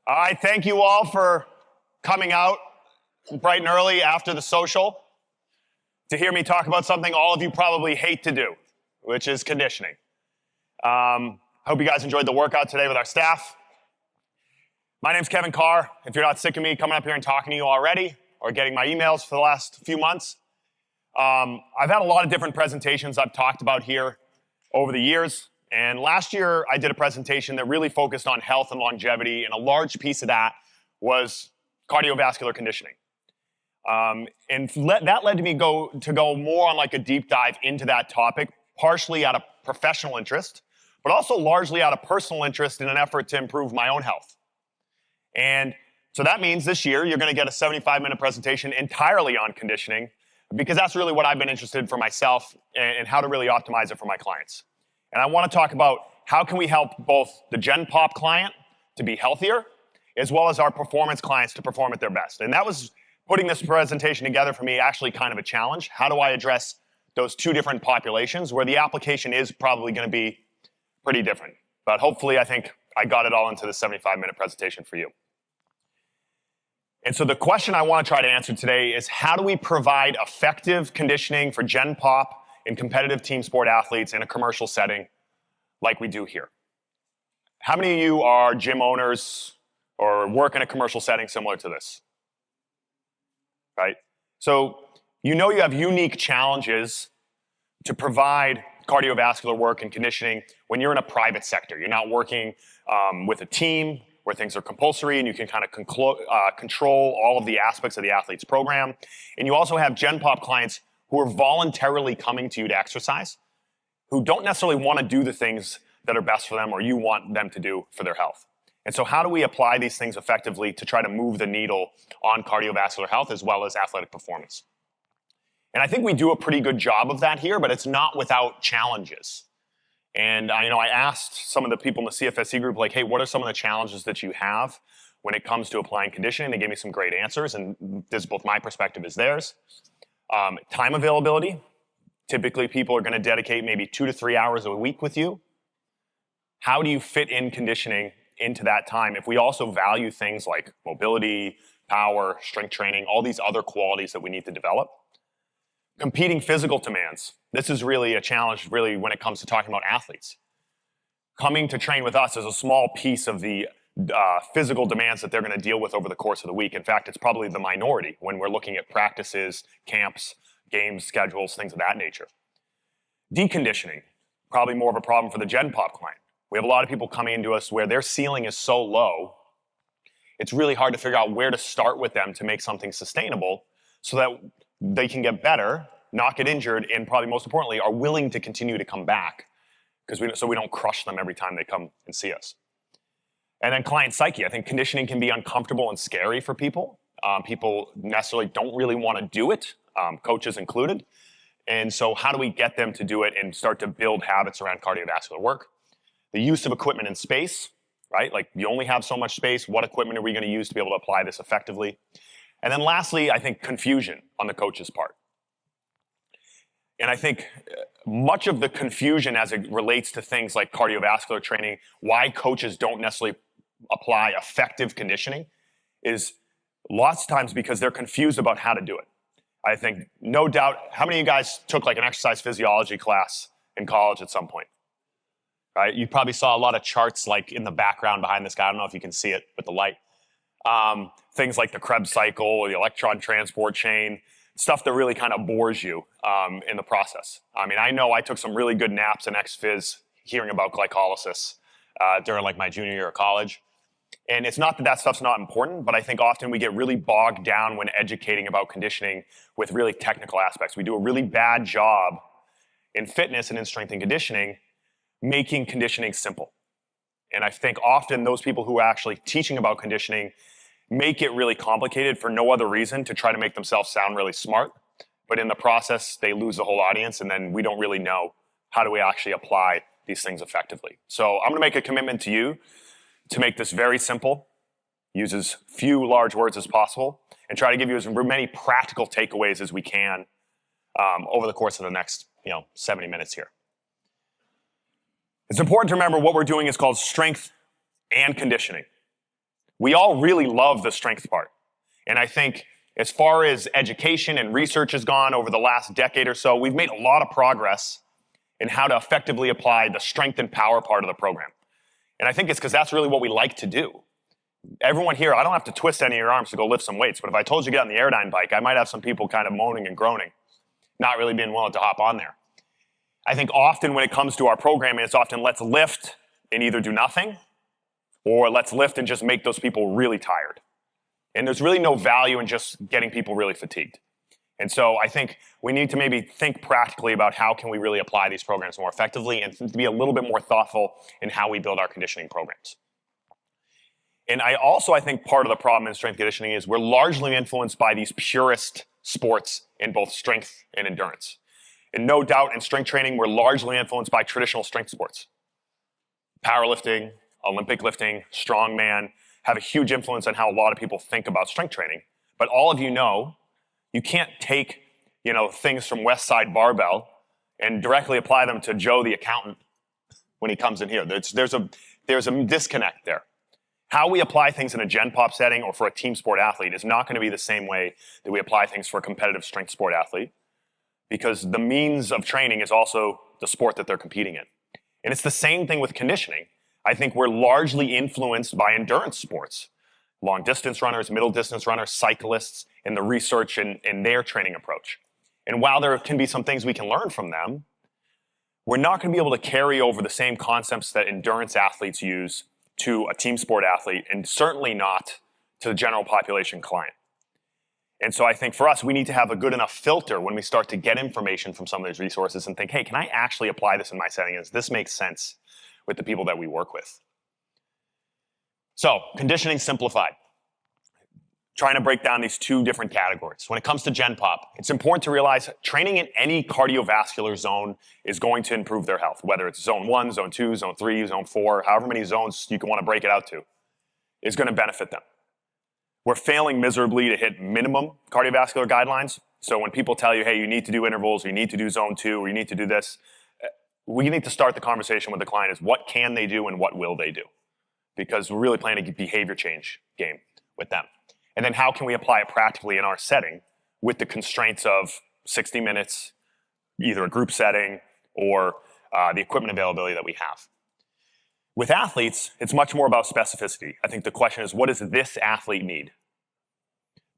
I thank you all for coming out bright and early after the social to hear me talk about something all of you probably hate to do, which is conditioning. I hope you guys enjoyed the workout today with our staff. My name's Kevin Carr. If you're not sick of me coming up here and talking to you already or getting my emails for the last few months, I've had a lot of different presentations I've talked about here over the years. And last year, I did a presentation that really focused on health and longevity, and a large piece of that was cardiovascular conditioning. That led me to go more on like a deep dive into that topic, partially out of professional interest, but also largely out of personal interest in an effort to improve my own health. And so that means this year, you're going to get a 75-minute presentation entirely on conditioning, because that's really what I've been interested in for myself and how to really optimize it for my clients. And I want to talk about how can we help both the Gen Pop client to be healthier, as well as our performance clients to perform at their best. And that was putting this presentation together for me actually kind of a challenge. How do I address those two different populations where the application is probably going to be pretty different? But hopefully, I think I got it all into the 75-minute presentation for you. And so the question I want to try to answer today is, how do we provide effective conditioning for Gen Pop and competitive team sport athletes in a commercial setting like we do here? How many of you are gym owners or work in a commercial setting similar to this? Right? So you know you have unique challenges to provide cardiovascular work and conditioning when you're in a private sector. You're not working with a team where things are compulsory and you can kind of control all of the aspects of the athlete's program. And you also have Gen Pop clients who are voluntarily coming to you to exercise, who don't necessarily want to do the things that are best for them or you want them to do for their health. And so how do we apply these things effectively to try to move the needle on cardiovascular health as well as athletic performance? And I think we do a pretty good job of that here, but it's not without challenges. And I asked some of the people in the CFSC group, like, hey, what are some of the challenges that you have when it comes to applying conditioning? They gave me some great answers, and this is both my perspective as theirs. Time availability. Typically, people are going to dedicate maybe 2 to 3 hours a week with you. How do you fit in conditioning into that time if we also value things like mobility, power, strength training, all these other qualities that we need to develop? Competing physical demands. This is really a challenge really when it comes to talking about athletes. Coming to train with us is a small piece of the physical demands that they're going to deal with over the course of the week. In fact, it's probably the minority when we're looking at practices, camps, games, schedules, things of that nature. Deconditioning, probably more of a problem for the Gen Pop client. We have a lot of people coming into us where their ceiling is so low, it's really hard to figure out where to start with them to make something sustainable so that they can get better, not get injured, and probably most importantly, are willing to continue to come back so we don't crush them every time they come and see us. And then client psyche. I think conditioning can be uncomfortable and scary for people. People necessarily don't really want to do it, coaches included. And so how do we get them to do it and start to build habits around cardiovascular work? The use of equipment and space, right? Like you only have so much space. What equipment are we going to use to be able to apply this effectively? And then lastly, I think confusion on the coach's part. And I think much of the confusion as it relates to things like cardiovascular training, why coaches don't necessarily apply effective conditioning, is lots of times because they're confused about how to do it. I think, no doubt, how many of you guys took like an exercise physiology class in college at some point? Right? You probably saw a lot of charts like in the background behind this guy. I don't know if you can see it with the light. Things like the Krebs cycle or the electron transport chain, stuff that really kind of bores you in the process. I mean, I know I took some really good naps in ex-phys hearing about glycolysis during like my junior year of college. And it's not that that stuff's not important, but I think often we get really bogged down when educating about conditioning with really technical aspects. We do a really bad job in fitness and in strength and conditioning making conditioning simple. And I think often those people who are actually teaching about conditioning make it really complicated for no other reason to try to make themselves sound really smart. But in the process, they lose the whole audience, and then we don't really know how do we actually apply these things effectively. So I'm going to make a commitment to you to make this very simple, use as few large words as possible, and try to give you as many practical takeaways as we can over the course of the next 70 minutes here. It's important to remember what we're doing is called strength and conditioning. we all really love the strength part. And I think as far as education and research has gone over the last decade or so, we've made a lot of progress in how to effectively apply the strength and power part of the program. And I think it's because that's really what we like to do. Everyone here, I don't have to twist any of your arms to go lift some weights, but if I told you to get on the Airdyne bike, I might have some people kind of moaning and groaning, not really being willing to hop on there. I think often when it comes to our programming, it's often let's lift and either do nothing, or let's lift and just make those people really tired. And there's really no value in just getting people really fatigued. And so I think we need to maybe think practically about how can we really apply these programs more effectively and to be a little bit more thoughtful in how we build our conditioning programs. And I think part of the problem in strength conditioning is we're largely influenced by these purist sports in both strength and endurance. And no doubt in strength training, we're largely influenced by traditional strength sports. Powerlifting, Olympic lifting, strongman have a huge influence on how a lot of people think about strength training. But all of you know, you can't take things from West Side Barbell and directly apply them to Joe the accountant when he comes in here. There's a disconnect there. How we apply things in a Gen Pop setting or for a team sport athlete is not going to be the same way that we apply things for a competitive strength sport athlete, because the means of training is also the sport that they're competing in. And it's the same thing with conditioning. I think we're largely influenced by endurance sports. Long distance runners, middle distance runners, cyclists, and the research in their training approach. And while there can be some things we can learn from them, we're not going to be able to carry over the same concepts that endurance athletes use to a team sport athlete, and certainly not to the general population client. And so I think for us, we need to have a good enough filter when we start to get information from some of these resources and think, hey, can I actually apply this in my setting? Does this make sense with the people that we work with? So, conditioning simplified. Trying to break down these two different categories. When it comes to Gen Pop, it's important to realize training in any cardiovascular zone is going to improve their health, whether it's zone 1, zone 2, zone 3, zone 4, however many zones you can want to break it out to, is going to benefit them. We're failing miserably to hit minimum cardiovascular guidelines. So when people tell you, hey, you need to do intervals, or you need to do zone 2, or you need to do this, we need to start the conversation with the client is what can they do and what will they do? Because we're really playing a behavior change game with them. And then how can we apply it practically in our setting with the constraints of 60 minutes, either a group setting or the equipment availability that we have. With athletes, it's much more about specificity. I think the question is, what does this athlete need?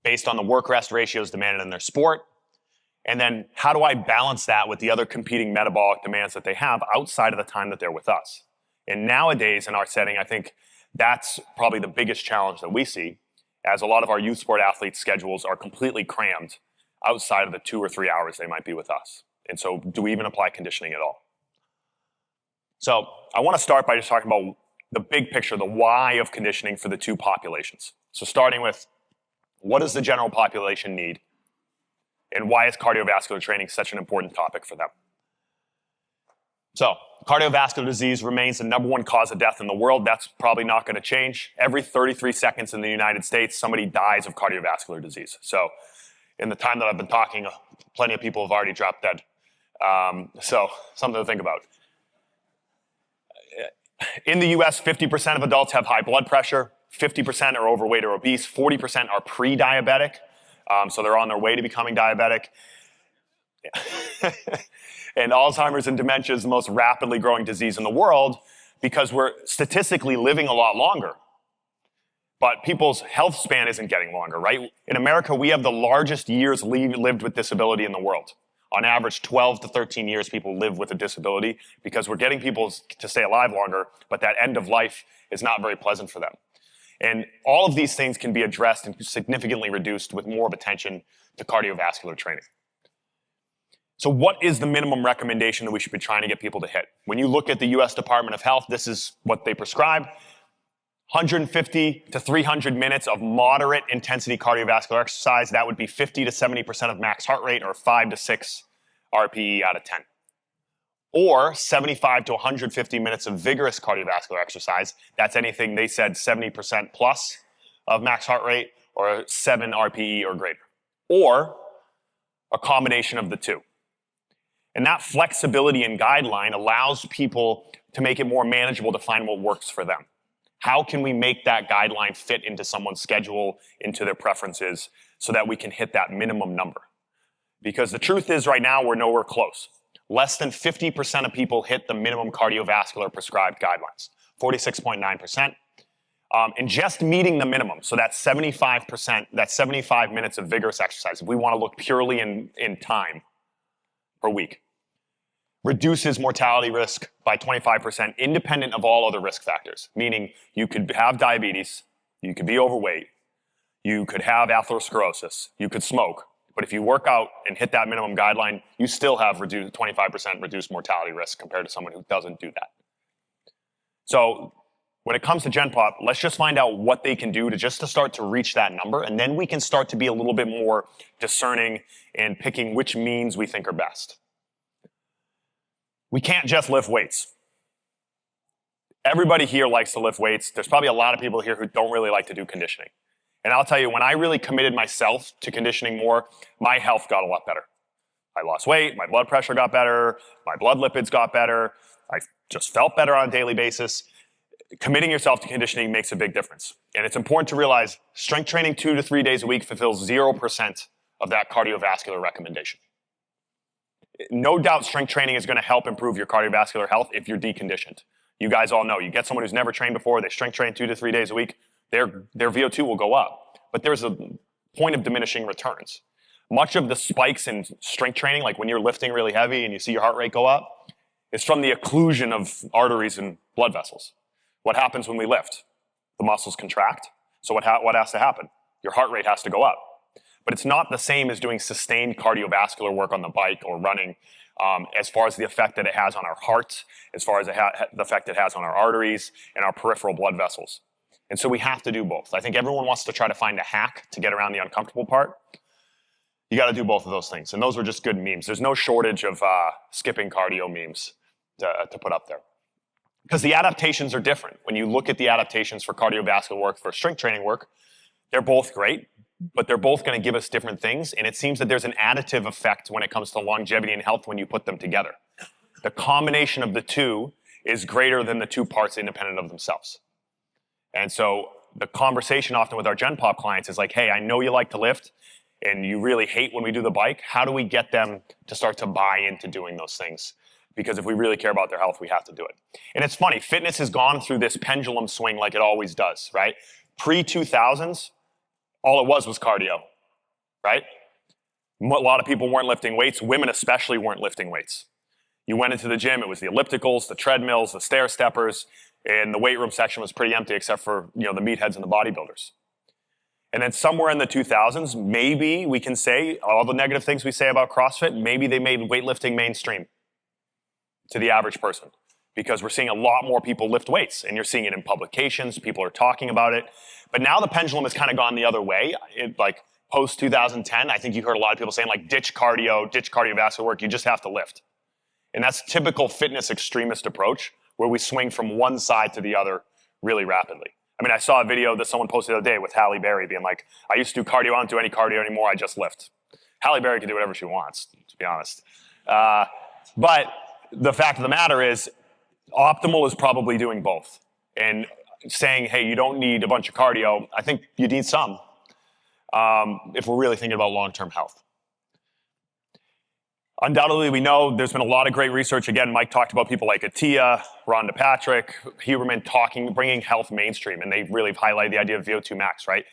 Based on the work-rest ratios demanded in their sport, and then how do I balance that with the other competing metabolic demands that they have outside of the time that they're with us? And nowadays in our setting, I think that's probably the biggest challenge that we see, as a lot of our youth sport athletes' schedules are completely crammed outside of the 2 or 3 hours they might be with us. And so do we even apply conditioning at all? So I want to start by just talking about the big picture, the why of conditioning for the two populations. So starting with, what does the general population need? And why is cardiovascular training such an important topic for them? So, cardiovascular disease remains the #1 cause of death in the world. That's probably not going to change. Every 33 seconds in the United States, somebody dies of cardiovascular disease. So, in the time that I've been talking, plenty of people have already dropped dead. So, something to think about. In the US, 50% of adults have high blood pressure, 50% are overweight or obese, 40% are pre-diabetic, so they're on their way to becoming diabetic. And Alzheimer's and dementia is the most rapidly growing disease in the world because we're statistically living a lot longer. But people's health span isn't getting longer, right? In America, we have the largest years lived with disability in the world. On average, 12 to 13 years people live with a disability because we're getting people to stay alive longer, but that end of life is not very pleasant for them. And all of these things can be addressed and significantly reduced with more of attention to cardiovascular training. So what is the minimum recommendation that we should be trying to get people to hit? When you look at the US Department of Health, this is what they prescribe. 150 to 300 minutes of moderate intensity cardiovascular exercise. That would be 50 to 70% of max heart rate, or 5 to 6 RPE out of 10. Or 75 to 150 minutes of vigorous cardiovascular exercise. That's anything they said 70% plus of max heart rate, or 7 RPE or greater. Or a combination of the two. And that flexibility and guideline allows people to make it more manageable to find what works for them. How can we make that guideline fit into someone's schedule, into their preferences, so that we can hit that minimum number? Because the truth is right now we're nowhere close. Less than 50% of people hit the minimum cardiovascular prescribed guidelines, 46.9%. And just meeting the minimum, so that's 75%, that's 75 minutes of vigorous exercise, if we want to look purely in time per week, reduces mortality risk by 25% independent of all other risk factors, meaning you could have diabetes, you could be overweight, you could have atherosclerosis, you could smoke, but if you work out and hit that minimum guideline, you still have 25% reduced mortality risk compared to someone who doesn't do that. So when it comes to Gen Pop, let's just find out what they can do to start to reach that number, and then we can start to be a little bit more discerning and picking which means we think are best. We can't just lift weights. Everybody here likes to lift weights. There's probably a lot of people here who don't really like to do conditioning. And I'll tell you, when I really committed myself to conditioning more, my health got a lot better. I lost weight, my blood pressure got better, my blood lipids got better, I just felt better on a daily basis. Committing yourself to conditioning makes a big difference. And it's important to realize strength training 2 to 3 days a week fulfills 0% of that cardiovascular recommendation. No doubt strength training is going to help improve your cardiovascular health if you're deconditioned. You guys all know, you get someone who's never trained before, they strength train 2 to 3 days a week, their VO2 will go up. But there's a point of diminishing returns. Much of the spikes in strength training, like when you're lifting really heavy and you see your heart rate go up, is from the occlusion of arteries and blood vessels. What happens when we lift? The muscles contract. So what has to happen? Your heart rate has to go up. But it's not the same as doing sustained cardiovascular work on the bike or running, as far as the effect that it has on our heart, as far as the effect it has on our arteries and our peripheral blood vessels. And so we have to do both. I think everyone wants to try to find a hack to get around the uncomfortable part. You got to do both of those things. And those were just good memes. There's no shortage of skipping cardio memes to put up there. Because the adaptations are different. When you look at the adaptations for cardiovascular work, for strength training work, they're both great, but they're both going to give us different things. And it seems that there's an additive effect when it comes to longevity and health when you put them together. The combination of the two is greater than the two parts independent of themselves. And so the conversation often with our Gen Pop clients is like, hey, I know you like to lift and you really hate when we do the bike. How do we get them to start to buy into doing those things? Because if we really care about their health, we have to do it. And it's funny, fitness has gone through this pendulum swing like it always does, right? Pre-2000s, all it was cardio, right? A lot of people weren't lifting weights. Women especially weren't lifting weights. You went into the gym, it was the ellipticals, the treadmills, the stair steppers, and the weight room section was pretty empty except for the meatheads and the bodybuilders. And then somewhere in the 2000s, maybe we can say, all the negative things we say about CrossFit, maybe they made weightlifting mainstream to the average person, because we're seeing a lot more people lift weights, and you're seeing it in publications, people are talking about it. But now the pendulum has kind of gone the other way. Like post 2010, I think you heard a lot of people saying like ditch cardio, ditch cardiovascular work, you just have to lift. And that's typical fitness extremist approach, where we swing from one side to the other really rapidly. I mean, I saw a video that someone posted the other day with Halle Berry being like, I used to do cardio, I don't do any cardio anymore, I just lift. Halle Berry can do whatever she wants, to be honest. But the fact of the matter is, optimal is probably doing both. And saying, hey, you don't need a bunch of cardio, I think you need some, if we're really thinking about long-term health. Undoubtedly, we know there's been a lot of great research. Again, Mike talked about people like Attia, Rhonda Patrick, Huberman bringing health mainstream, and they really highlighted the idea of VO2 max, right?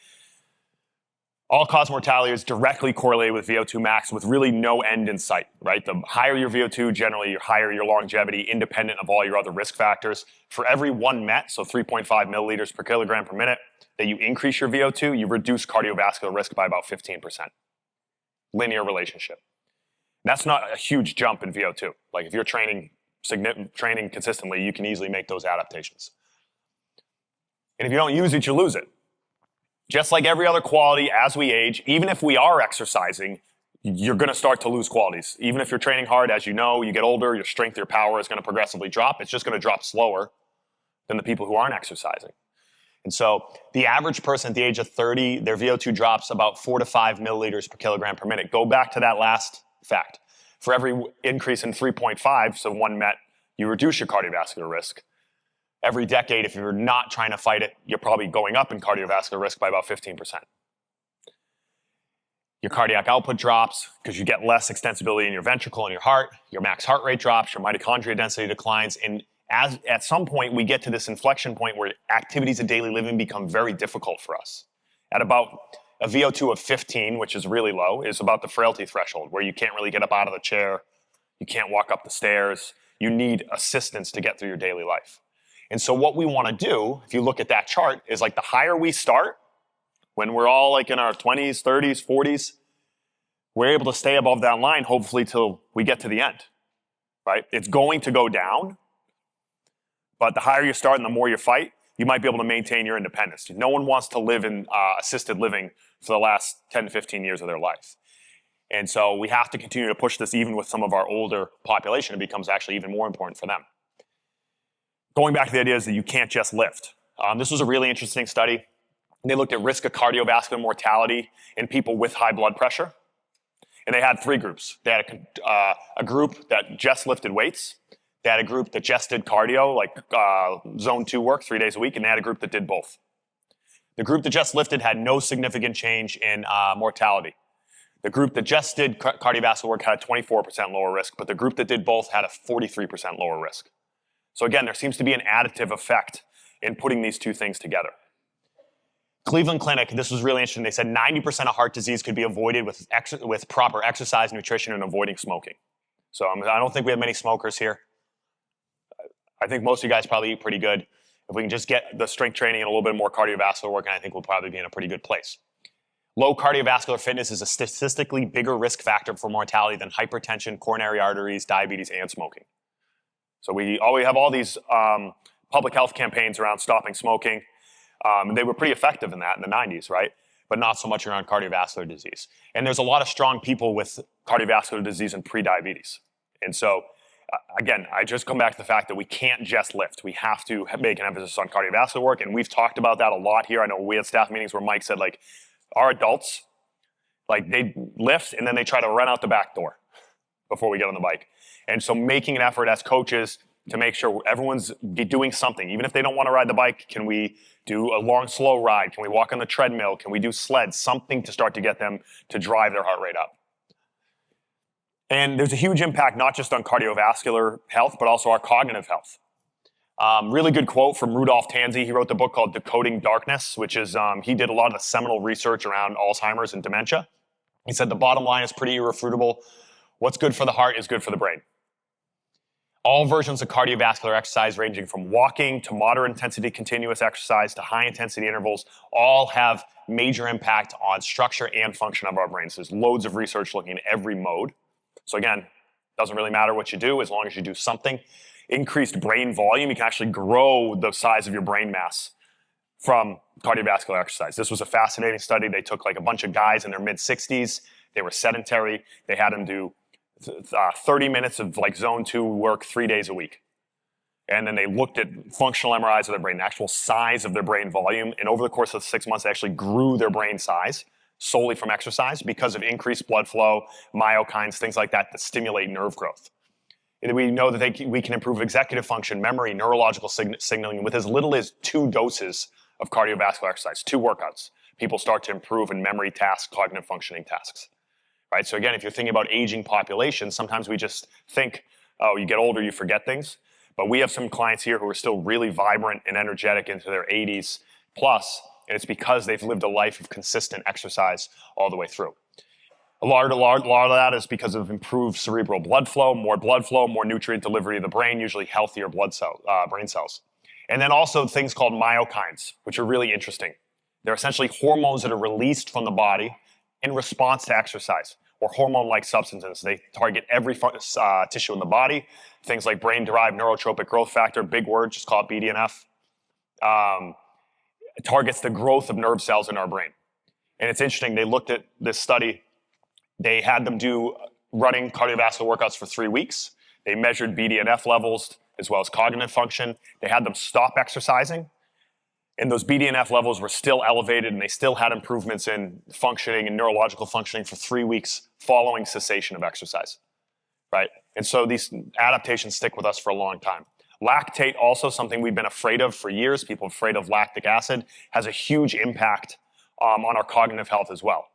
All-cause mortality is directly correlated with VO2 max with really no end in sight, right? The higher your VO2, generally, the higher your longevity, independent of all your other risk factors. For every 1 MET, so 3.5 milliliters per kilogram per minute, that you increase your VO2, you reduce cardiovascular risk by about 15%. Linear relationship. That's not a huge jump in VO2. Like if you're training consistently, you can easily make those adaptations. And if you don't use it, you lose it. Just like every other quality, as we age, even if we are exercising, you're going to start to lose qualities. Even if you're training hard, as you know, you get older, your strength, your power is going to progressively drop. It's just going to drop slower than the people who aren't exercising. And so the average person at the age of 30, their VO2 drops about 4 to 5 milliliters per kilogram per minute. Go back to that last fact. For every increase in 3.5, so 1 MET, you reduce your cardiovascular risk. every decade, if you're not trying to fight it, you're probably going up in cardiovascular risk by about 15%. Your cardiac output drops because you get less extensibility in your ventricle and your heart. Your max heart rate drops. Your mitochondria density declines. And at some point, we get to this inflection point where activities of daily living become very difficult for us. At about a VO2 of 15, which is really low, is about the frailty threshold, where you can't really get up out of the chair. You can't walk up the stairs. You need assistance to get through your daily life. And so what we want to do, if you look at that chart, is like the higher we start, when we're all like in our 20s, 30s, 40s, we're able to stay above that line, hopefully, till we get to the end, right? It's going to go down, but the higher you start and the more you fight, you might be able to maintain your independence. No one wants to live in assisted living for the last 10 to 15 years of their life. And so we have to continue to push this even with some of our older population. It becomes actually even more important for them. Going back to the idea is that you can't just lift. This was a really interesting study. They looked at risk of cardiovascular mortality in people with high blood pressure. And they had three groups. They had a group that just lifted weights. They had a group that just did cardio, like zone 2 work 3 days a week. And they had a group that did both. The group that just lifted had no significant change in mortality. The group that just did cardiovascular work had a 24% lower risk, but the group that did both had a 43% lower risk. So again, there seems to be an additive effect in putting these two things together. Cleveland Clinic, this was really interesting. They said 90% of heart disease could be avoided with proper exercise, nutrition, and avoiding smoking. So I don't think we have many smokers here. I think most of you guys probably eat pretty good. If we can just get the strength training and a little bit more cardiovascular work, I think we'll probably be in a pretty good place. Low cardiovascular fitness is a statistically bigger risk factor for mortality than hypertension, coronary arteries, diabetes, and smoking. So we have all these public health campaigns around stopping smoking. They were pretty effective in that in the 90s, right? But not so much around cardiovascular disease. And there's a lot of strong people with cardiovascular disease and pre-diabetes. And so, again, I just come back to the fact that we can't just lift. We have to make an emphasis on cardiovascular work. And we've talked about that a lot here. I know we had staff meetings where Mike said, like, our adults, like, they lift and then they try to run out the back door before we get on the bike. And so making an effort as coaches to make sure everyone's doing something. Even if they don't want to ride the bike, can we do a long, slow ride? Can we walk on the treadmill? Can we do sleds? Something to start to get them to drive their heart rate up. And there's a huge impact not just on cardiovascular health, but also our cognitive health. Really good quote from Rudolph Tanzi. He wrote the book called Decoding Darkness, which is, he did a lot of the seminal research around Alzheimer's and dementia. He said the bottom line is pretty irrefutable. What's good for the heart is good for the brain. All versions of cardiovascular exercise, ranging from walking to moderate intensity continuous exercise to high intensity intervals, all have major impact on structure and function of our brains. There's loads of research looking at every mode. So again, doesn't really matter what you do as long as you do something. Increased brain volume, you can actually grow the size of your brain mass from cardiovascular exercise. This was a fascinating study. They took like a bunch of guys in their mid-60s. They were sedentary. They had them do 30 minutes of like zone 2 work 3 days a week. And then they looked at functional MRIs of their brain, the actual size of their brain volume. And over the course of 6 months, they actually grew their brain size solely from exercise because of increased blood flow, myokines, things like that stimulate nerve growth. And we know that we can improve executive function, memory, neurological signaling with as little as 2 doses of cardiovascular exercise, 2 workouts. People start to improve in memory tasks, cognitive functioning tasks. Right? So again, if you're thinking about aging populations, sometimes we just think, oh, you get older, you forget things. But we have some clients here who are still really vibrant and energetic into their 80s plus, and it's because they've lived a life of consistent exercise all the way through. A lot of that is because of improved cerebral blood flow, more nutrient delivery to the brain, usually healthier brain cells. And then also things called myokines, which are really interesting. They're essentially hormones that are released from the body in response to exercise, or hormone-like substances. They target every tissue in the body, things like brain-derived neurotropic growth factor, big word, just call it BDNF. It targets the growth of nerve cells in our brain. And it's interesting, they looked at this study. They had them do running cardiovascular workouts for 3 weeks. They measured BDNF levels as well as cognitive function. They had them stop exercising. And those BDNF levels were still elevated, and they still had improvements in functioning and neurological functioning for 3 weeks following cessation of exercise, right? And so these adaptations stick with us for a long time. Lactate, also something we've been afraid of for years, people afraid of lactic acid, has a huge impact on our cognitive health as well.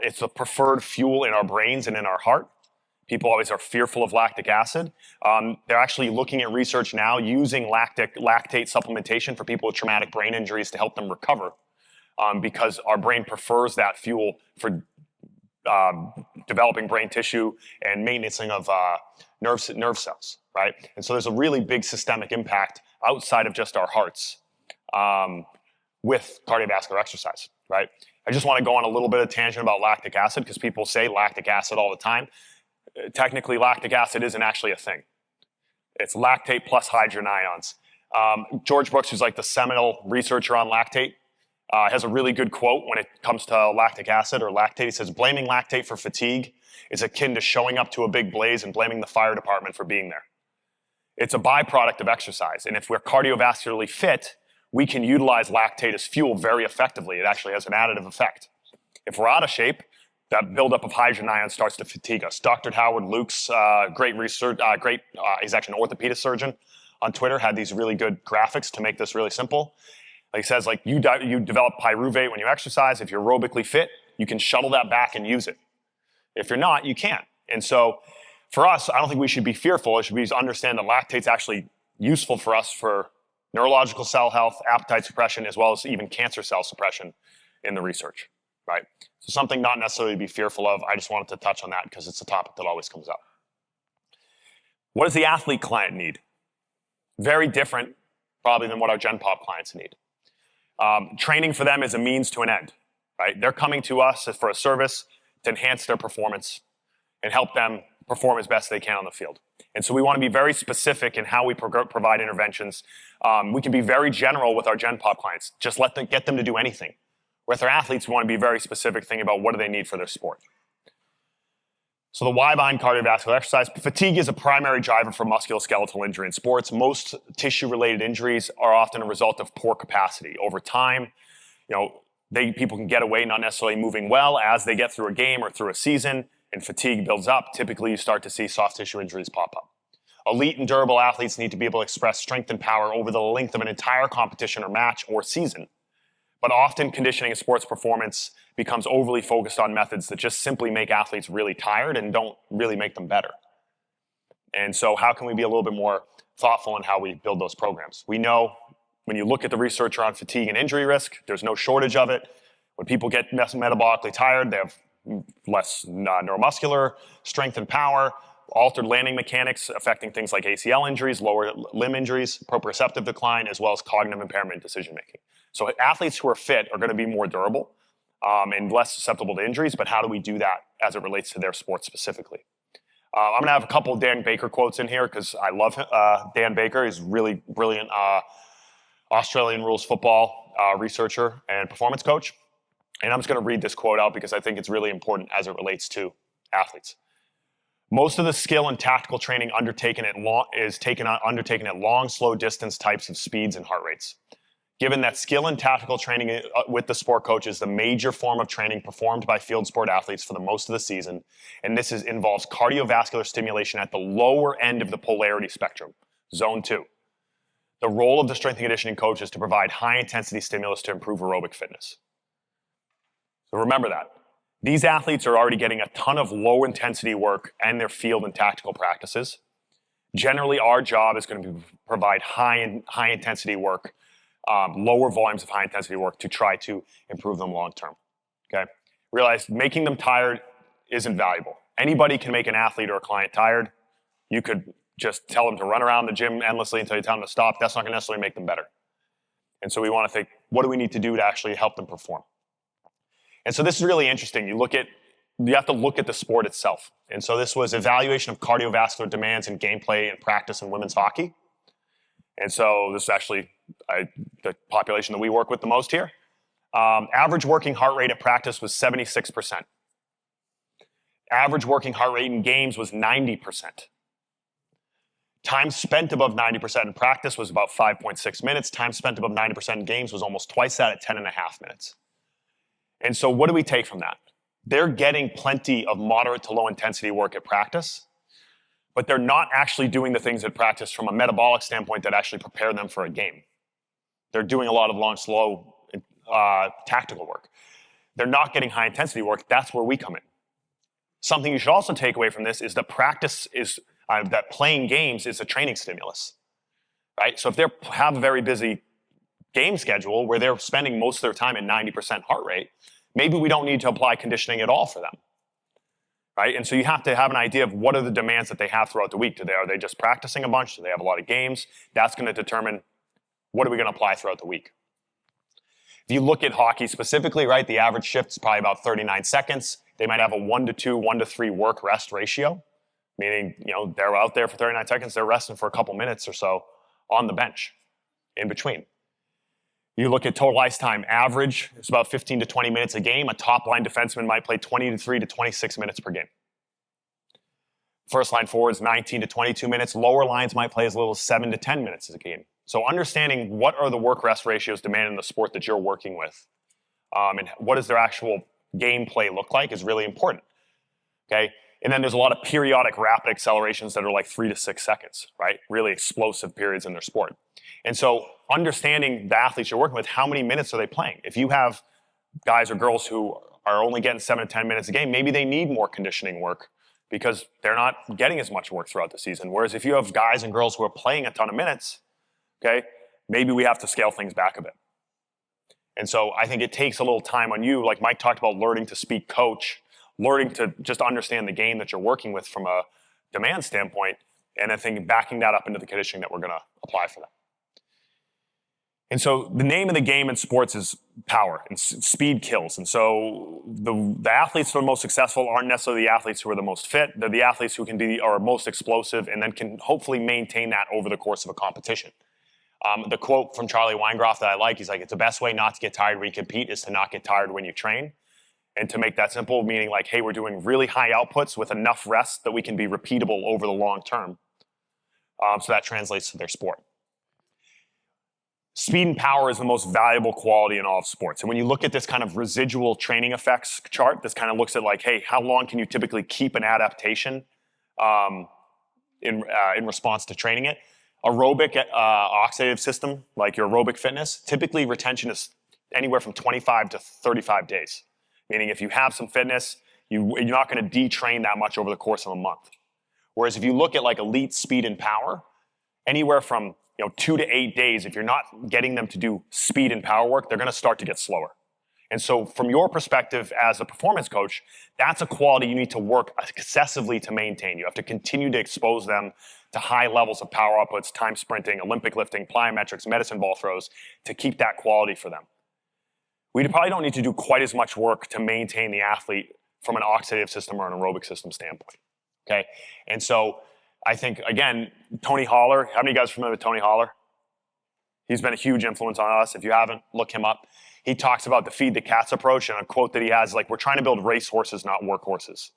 It's a preferred fuel in our brains and in our heart. People always are fearful of lactic acid. They're actually looking at research now using lactate supplementation for people with traumatic brain injuries to help them recover, because our brain prefers that fuel for developing brain tissue and maintenancing of nerve cells, right? And so there's a really big systemic impact outside of just our hearts with cardiovascular exercise, right? I just want to go on a little bit of tangent about lactic acid because people say lactic acid all the time. Technically, lactic acid isn't actually a thing. It's lactate plus hydrogen ions. George Brooks, who's like the seminal researcher on lactate, has a really good quote when it comes to lactic acid or lactate. He says, blaming lactate for fatigue is akin to showing up to a big blaze and blaming the fire department for being there. It's a byproduct of exercise. And if we're cardiovascularly fit, we can utilize lactate as fuel very effectively. It actually has an additive effect. If we're out of shape, that buildup of hydrogen ions starts to fatigue us. Dr. Howard Luke's great research, he's actually an orthopedic surgeon on Twitter, had these really good graphics to make this really simple. He says, like, you develop pyruvate when you exercise. If you're aerobically fit, you can shuttle that back and use it. If you're not, you can't. And so for us, I don't think we should be fearful. It should be to understand that lactate's actually useful for us for neurological cell health, appetite suppression, as well as even cancer cell suppression in the research, right? So something not necessarily to be fearful of. I just wanted to touch on that because it's a topic that always comes up. What does the athlete client need? Very different, probably, than what our Gen Pop clients need. Training for them is a means to an end, right? They're coming to us for a service to enhance their performance and help them perform as best they can on the field. And so we want to be very specific in how we provide interventions. We can be very general with our Gen Pop clients. Just get them to do anything. With our athletes, we want to be very specific, thinking about what do they need for their sport. So the why behind cardiovascular exercise. Fatigue is a primary driver for musculoskeletal injury in sports. Most tissue-related injuries are often a result of poor capacity. Over time, people can get away not necessarily moving well as they get through a game or through a season, and fatigue builds up. Typically, you start to see soft tissue injuries pop up. Elite and durable athletes need to be able to express strength and power over the length of an entire competition or match or season. But often conditioning and sports performance becomes overly focused on methods that just simply make athletes really tired and don't really make them better. And so how can we be a little bit more thoughtful in how we build those programs? We know when you look at the research around fatigue and injury risk, there's no shortage of it. When people get metabolically tired, they have less neuromuscular strength and power, altered landing mechanics affecting things like ACL injuries, lower limb injuries, proprioceptive decline, as well as cognitive impairment and decision making. So athletes who are fit are going to be more durable and less susceptible to injuries, but how do we do that as it relates to their sport specifically? I'm going to have a couple of Dan Baker quotes in here because I love Dan Baker. He's a really brilliant Australian rules football researcher and performance coach. And I'm just going to read this quote out because I think it's really important as it relates to athletes. Most of the skill and tactical training undertaken at long, slow distance types of speeds and heart rates. Given that skill and tactical training with the sport coach is the major form of training performed by field sport athletes for the most of the season, and this involves cardiovascular stimulation at the lower end of the polarity spectrum, zone 2. The role of the strength and conditioning coach is to provide high-intensity stimulus to improve aerobic fitness. So remember that. These athletes are already getting a ton of low-intensity work and their field and tactical practices. Generally, our job is going to be provide high-intensity work, lower volumes of high-intensity work to try to improve them long-term, okay? Realize making them tired isn't valuable. Anybody can make an athlete or a client tired. You could just tell them to run around the gym endlessly until you tell them to stop. That's not going to necessarily make them better. And so we want to think, what do we need to do to actually help them perform? And so this is really interesting. You have to look at the sport itself. And so this was evaluation of cardiovascular demands in gameplay and practice in women's hockey. And so this is actually the population that we work with the most here. Average working heart rate at practice was 76%. Average working heart rate in games was 90%. Time spent above 90% in practice was about 5.6 minutes. Time spent above 90% in games was almost twice that at 10.5 minutes. And so what do we take from that? They're getting plenty of moderate to low intensity work at practice, but they're not actually doing the things at practice from a metabolic standpoint that actually prepare them for a game. They're doing a lot of long, slow, tactical work. They're not getting high intensity work. That's where we come in. Something you should also take away from this is that that playing games is a training stimulus, right? So if they have a very busy game schedule where they're spending most of their time at 90% heart rate, maybe we don't need to apply conditioning at all for them, right? And so you have to have an idea of what are the demands that they have throughout the week. Are they just practicing a bunch? Do they have a lot of games? That's going to determine what are we going to apply throughout the week. If you look at hockey specifically, right, the average shift is probably about 39 seconds. They might have a 1-to-2, 1-to-3 work-rest ratio, meaning they're out there for 39 seconds, they're resting for a couple minutes or so on the bench in between. You look at total ice time average, it's about 15 to 20 minutes a game. A top-line defenseman might play 23 to 26 minutes per game. First-line forwards, 19 to 22 minutes. Lower lines might play as little as 7 to 10 minutes a game. So understanding what are the work-rest ratios demanded in the sport that you're working with and what does their actual gameplay look like is really important, okay? And then there's a lot of periodic rapid accelerations that are like 3 to 6 seconds, right? Really explosive periods in their sport. And so understanding the athletes you're working with, how many minutes are they playing? If you have guys or girls who are only getting 7 to 10 minutes a game, maybe they need more conditioning work because they're not getting as much work throughout the season. Whereas if you have guys and girls who are playing a ton of minutes, okay, maybe we have to scale things back a bit. And so I think it takes a little time on you, like Mike talked about learning to speak coach, learning to just understand the game that you're working with from a demand standpoint, and I think backing that up into the conditioning that we're going to apply for that. And so the name of the game in sports is power, and speed kills. And so the athletes who are most successful aren't necessarily the athletes who are the most fit. They're the athletes who are most explosive and then can hopefully maintain that over the course of a competition. The quote from Charlie Weingroff that I like, he's like, it's the best way not to get tired when you compete is to not get tired when you train. And to make that simple, meaning like, hey, we're doing really high outputs with enough rest that we can be repeatable over the long term. So that translates to their sport. Speed and power is the most valuable quality in all of sports. And when you look at this kind of residual training effects chart, this kind of looks at like, hey, how long can you typically keep an adaptation in response to training it? Aerobic oxidative system, like your aerobic fitness, typically retention is anywhere from 25 to 35 days. Meaning if you have some fitness, you're not going to detrain that much over the course of a month. Whereas if you look at like elite speed and power, anywhere from 2 to 8 days, if you're not getting them to do speed and power work, they're going to start to get slower. And so from your perspective as a performance coach, that's a quality you need to work excessively to maintain. You have to continue to expose them to high levels of power outputs, time sprinting, Olympic lifting, plyometrics, medicine ball throws to keep that quality for them. We probably don't need to do quite as much work to maintain the athlete from an oxidative system or an aerobic system standpoint, okay? And so I think, again, Tony Holler, how many of you guys are familiar with Tony Holler? He's been a huge influence on us. If you haven't, look him up. He talks about the feed the cats approach, and a quote that he has, like, we're trying to build race horses, not work horses,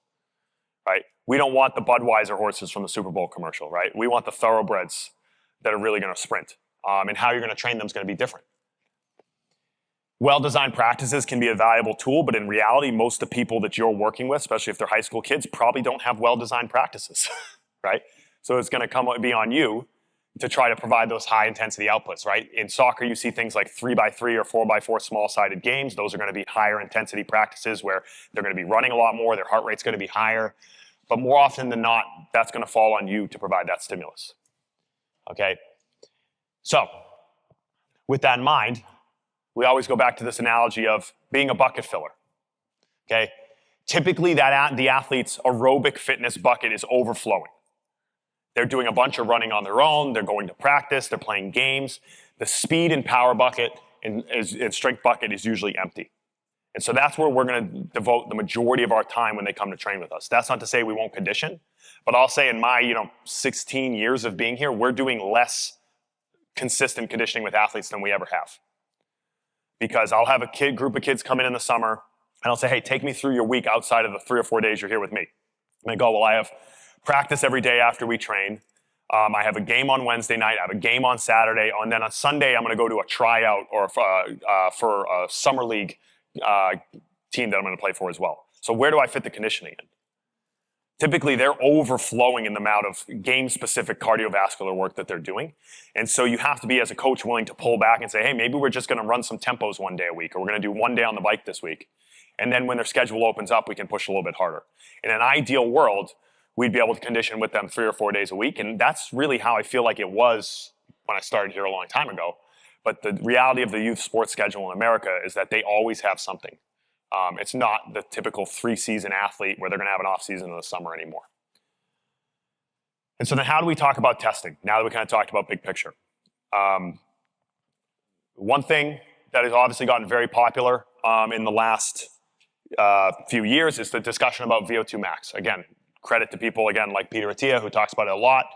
right? We don't want the Budweiser horses from the Super Bowl commercial, right? We want the thoroughbreds that are really going to sprint. And how you're going to train them is going to be different. Well-designed practices can be a valuable tool, but in reality, most of the people that you're working with, especially if they're high school kids, probably don't have well-designed practices, right? So it's going to be on you to try to provide those high-intensity outputs, right? In soccer, you see things like 3x3 or 4x4 small-sided games. Those are going to be higher intensity practices where they're going to be running a lot more, their heart rate's going to be higher. But more often than not, that's going to fall on you to provide that stimulus, okay? So with that in mind, we always go back to this analogy of being a bucket filler, okay? Typically, the athlete's aerobic fitness bucket is overflowing. They're doing a bunch of running on their own. They're going to practice. They're playing games. The speed and power bucket and strength bucket is usually empty. And so that's where we're going to devote the majority of our time when they come to train with us. That's not to say we won't condition, but I'll say in my 16 years of being here, we're doing less consistent conditioning with athletes than we ever have. Because I'll have a group of kids come in the summer, and I'll say, hey, take me through your week outside of the 3 or 4 days you're here with me. And they go, well, I have practice every day after we train. I have a game on Wednesday night. I have a game on Saturday. And then on Sunday, I'm going to go to a tryout or for a summer league team that I'm going to play for as well. So where do I fit the conditioning in? typically they're overflowing in the amount of game-specific cardiovascular work that they're doing. And so you have to be, as a coach, willing to pull back and say, hey, maybe we're just going to run some tempos one day a week, or we're going to do one day on the bike this week. And then when their schedule opens up, we can push a little bit harder. In an ideal world, we'd be able to condition with them 3 or 4 days a week. And that's really how I feel like it was when I started here a long time ago. But the reality of the youth sports schedule in America is that they always have something. It's not the typical 3-season athlete where they're going to have an off-season in the summer anymore. And so then how do we talk about testing, now that we kind of talked about big picture? One thing that has obviously gotten very popular in the last few years is the discussion about VO2 max. Again, credit to people, again, like Peter Attia, who talks about it a lot.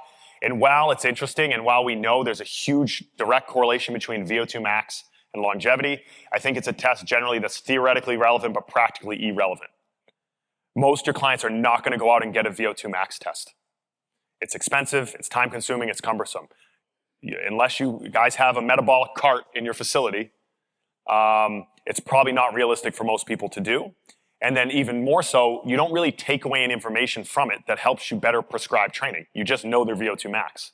And while it's interesting, and while we know there's a huge direct correlation between VO2 max and longevity, I think it's a test generally that's theoretically relevant but practically irrelevant. Most of your clients are not going to go out and get a VO2 max test. It's expensive, it's time consuming, it's cumbersome. Unless you guys have a metabolic cart in your facility, it's probably not realistic for most people to do. And then even more so, you don't really take away any information from it that helps you better prescribe training. You just know their VO2 max,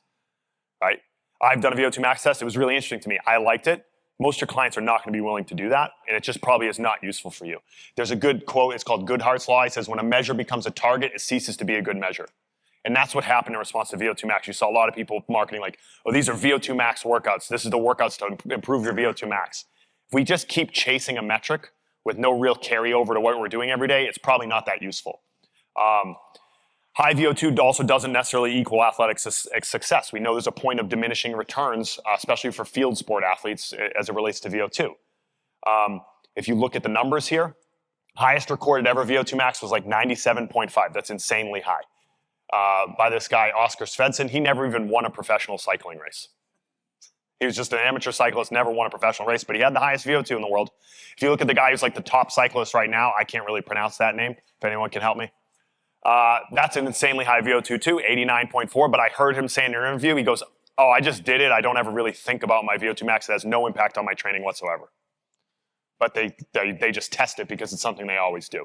right? I've done a VO2 max test. It was really interesting to me. I liked it. Most of your clients are not going to be willing to do that, and it just probably is not useful for you. There's a good quote. It's called Goodhart's Law. It says, when a measure becomes a target, it ceases to be a good measure. And that's what happened in response to VO2 max. You saw a lot of people marketing like, oh, these are VO2 max workouts. This is the workouts to improve your VO2 max. If we just keep chasing a metric with no real carryover to what we're doing every day, it's probably not that useful. High VO2 also doesn't necessarily equal athletic success. We know there's a point of diminishing returns, especially for field sport athletes as it relates to VO2. If you look at the numbers here, highest recorded ever VO2 max was like 97.5. That's insanely high. By this guy, Oscar Svensson. He never even won a professional cycling race. He was just an amateur cyclist, never won a professional race, but he had the highest VO2 in the world. If you look at the guy who's like the top cyclist right now, I can't really pronounce that name, if anyone can help me. That's an insanely high VO2 too, 89.4, but I heard him say in an interview, he goes, oh, I just did it. I don't ever really think about my VO2 max. It has no impact on my training whatsoever. But they just test it because it's something they always do.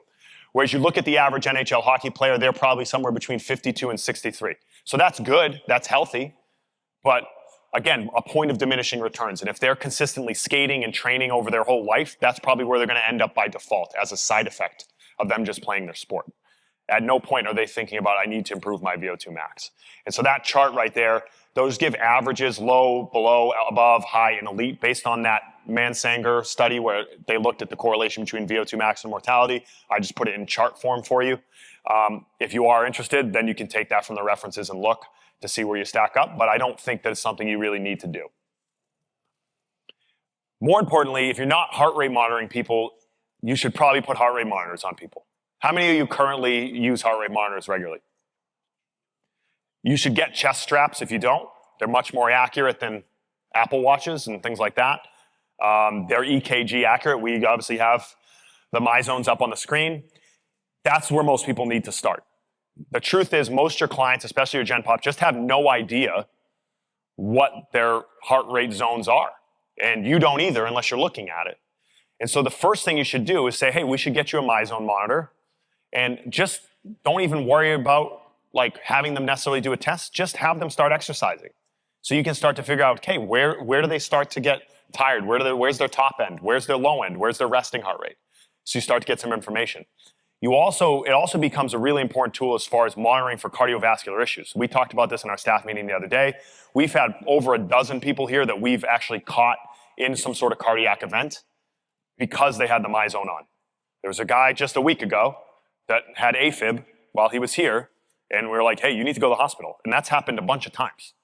Whereas you look at the average NHL hockey player, they're probably somewhere between 52 and 63. So that's good, that's healthy, but again, a point of diminishing returns. And if they're consistently skating and training over their whole life, that's probably where they're going to end up by default as a side effect of them just playing their sport. At no point are they thinking about, I need to improve my VO2 max. And so that chart right there, those give averages, low, below, above, high, and elite based on that Mansanger study where they looked at the correlation between VO2 max and mortality. I just put it in chart form for you. If you are interested, then you can take that from the references and look to see where you stack up, but I don't think that it's something you really need to do. More importantly, if you're not heart rate monitoring people, you should probably put heart rate monitors on people. How many of you currently use heart rate monitors regularly? You should get chest straps if you don't. They're much more accurate than Apple Watches and things like that. They're EKG accurate. We obviously have the MyZones up on the screen. That's where most people need to start. The truth is most of your clients, especially your Gen Pop, just have no idea what their heart rate zones are. And you don't either unless you're looking at it. And so the first thing you should do is say, hey, we should get you a MyZone monitor. And just don't even worry about like having them necessarily do a test. Just have them start exercising. So you can start to figure out, okay, where do they start to get tired? Where's their top end? Where's their low end? Where's their resting heart rate? So you start to get some information. It also becomes a really important tool as far as monitoring for cardiovascular issues. We talked about this in our staff meeting the other day. We've had over a dozen people here that we've actually caught in some sort of cardiac event because they had the MyZone on. There was a guy just a week ago that had AFib while he was here, and we were like, hey, you need to go to the hospital. And that's happened a bunch of times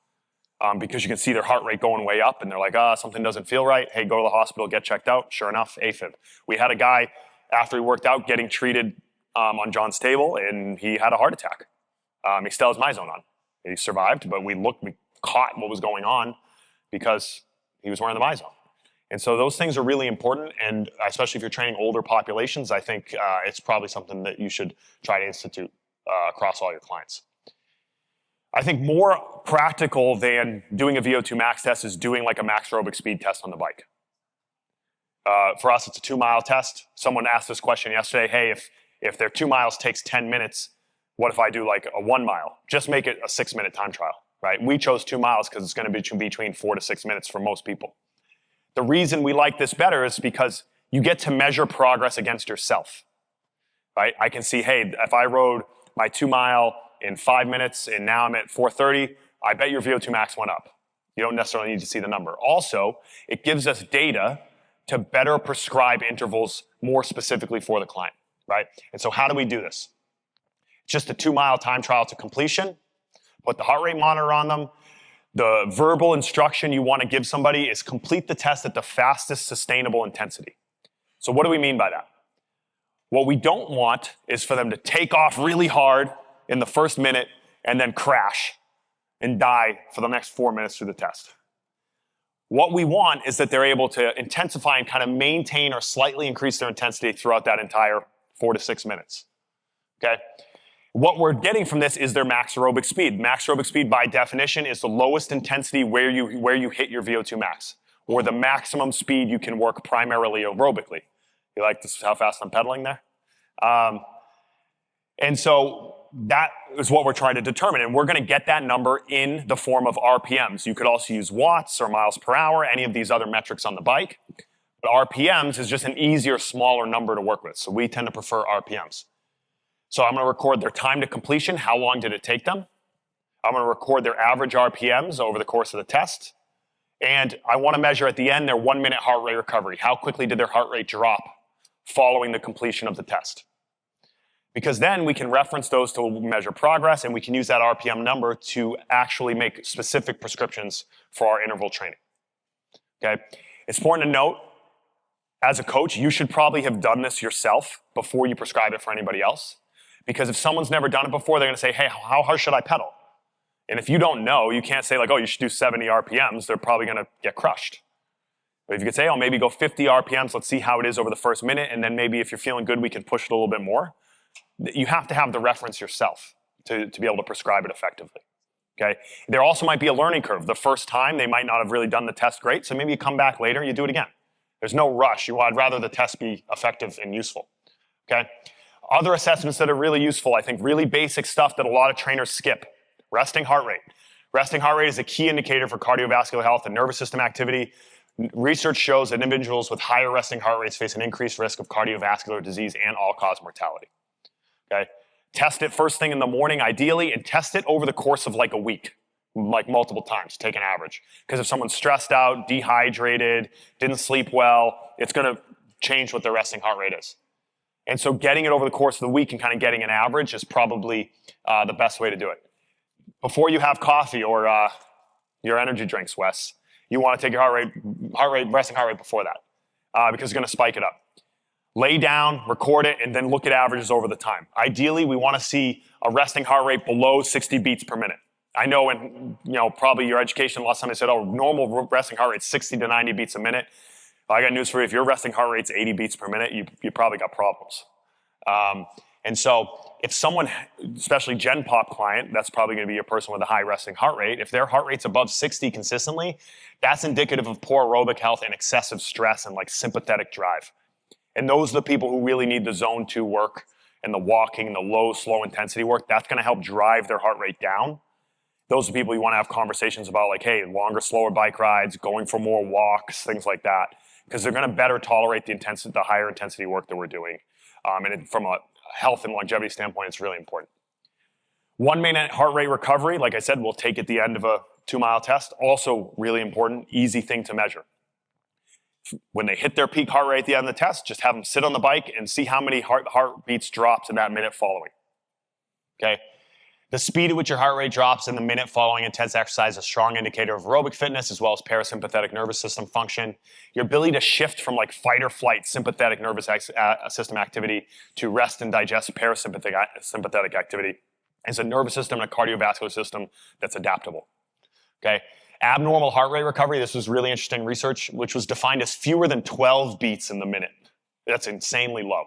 because you can see their heart rate going way up, and they're like, something doesn't feel right. Hey, go to the hospital, get checked out. Sure enough, AFib. We had a guy, after he worked out, getting treated on John's table, and he had a heart attack. He still has MyZone on. He survived, but we caught what was going on because he was wearing the MyZone. And so those things are really important, and especially if you're training older populations, I think it's probably something that you should try to institute across all your clients. I think more practical than doing a VO2 max test is doing like a max aerobic speed test on the bike. For us, it's a 2-mile test. Someone asked this question yesterday, hey, if their 2 miles takes 10 minutes, What if I do like a 1 mile? Just make it a 6-minute time trial, right? We chose 2 miles because it's going to be between 4 to 6 minutes for most people. The reason we like this better is because you get to measure progress against yourself, right? I can see, hey, if I rode my 2 mile in 5 minutes and now I'm at 4:30, I bet your VO2 max went up. You don't necessarily need to see the number. Also, it gives us data to better prescribe intervals more specifically for the client, right? And so how do we do this? Just a 2 mile time trial to completion, put the heart rate monitor on them. The verbal instruction you want to give somebody is complete the test at the fastest sustainable intensity. So what do we mean by that? What we don't want is for them to take off really hard in the first minute and then crash and die for the next 4 minutes through the test. What we want is that they're able to intensify and kind of maintain or slightly increase their intensity throughout that entire 4 to 6 minutes, okay? What we're getting from this is their max aerobic speed. Max aerobic speed, by definition, is the lowest intensity where you hit your VO2 max, or the maximum speed you can work primarily aerobically. You like this, how fast I'm pedaling there? And so that is what we're trying to determine, and we're going to get that number in the form of RPMs. You could also use watts or miles per hour, any of these other metrics on the bike. But RPMs is just an easier, smaller number to work with, so we tend to prefer RPMs. So I'm going to record their time to completion. How long did it take them? I'm going to record their average RPMs over the course of the test. And I want to measure at the end their 1-minute heart rate recovery. How quickly did their heart rate drop following the completion of the test? Because then we can reference those to measure progress, and we can use that RPM number to actually make specific prescriptions for our interval training. Okay? It's important to note, as a coach, you should probably have done this yourself before you prescribe it for anybody else. Because if someone's never done it before, they're going to say, hey, how hard should I pedal? And if you don't know, you can't say like, oh, you should do 70 RPMs. They're probably going to get crushed. But if you could say, oh, maybe go 50 RPMs. Let's see how it is over the first minute. And then maybe if you're feeling good, we can push it a little bit more. You have to have the reference yourself to be able to prescribe it effectively. Okay? There also might be a learning curve. The first time, they might not have really done the test great. So maybe you come back later and you do it again. There's no rush. I'd rather the test be effective and useful. Okay? Other assessments that are really useful, I think really basic stuff that a lot of trainers skip. Resting heart rate. Resting heart rate is a key indicator for cardiovascular health and nervous system activity. Research shows that individuals with higher resting heart rates face an increased risk of cardiovascular disease and all-cause mortality. Okay? Test it first thing in the morning, ideally, and test it over the course of like a week, like multiple times, take an average. Because if someone's stressed out, dehydrated, didn't sleep well, it's going to change what their resting heart rate is. And so getting it over the course of the week and kind of getting an average is probably the best way to do it. Before you have coffee or your energy drinks, Wes, you want to take your resting heart rate before that because it's going to spike it up. Lay down, record it, and then look at averages over the time. Ideally, we want to see a resting heart rate below 60 beats per minute. I know in probably your education last time they said, oh, normal resting heart rate is 60 to 90 beats a minute. I got news for you. If your resting heart rate's 80 beats per minute, you probably got problems. And so if someone, especially Gen Pop client, that's probably going to be a person with a high resting heart rate. If their heart rate's above 60 consistently, that's indicative of poor aerobic health and excessive stress and like sympathetic drive. And those are the people who really need the zone 2 work and the walking, the low, slow intensity work. That's going to help drive their heart rate down. Those are people you want to have conversations about, like, hey, longer, slower bike rides, going for more walks, things like that. Because they're going to better tolerate the higher intensity work that we're doing. And from a health and longevity standpoint, it's really important. 1-minute heart rate recovery, like I said, we'll take at the end of a 2-mile test. Also really important, easy thing to measure. When they hit their peak heart rate at the end of the test, just have them sit on the bike and see how many heartbeats drops in that minute following. Okay? The speed at which your heart rate drops in the minute following intense exercise is a strong indicator of aerobic fitness as well as parasympathetic nervous system function. Your ability to shift from like fight or flight sympathetic nervous system activity to rest and digest parasympathetic activity is a nervous system and a cardiovascular system that's adaptable. Okay? Abnormal heart rate recovery, this was really interesting research, which was defined as fewer than 12 beats in the minute. That's insanely low.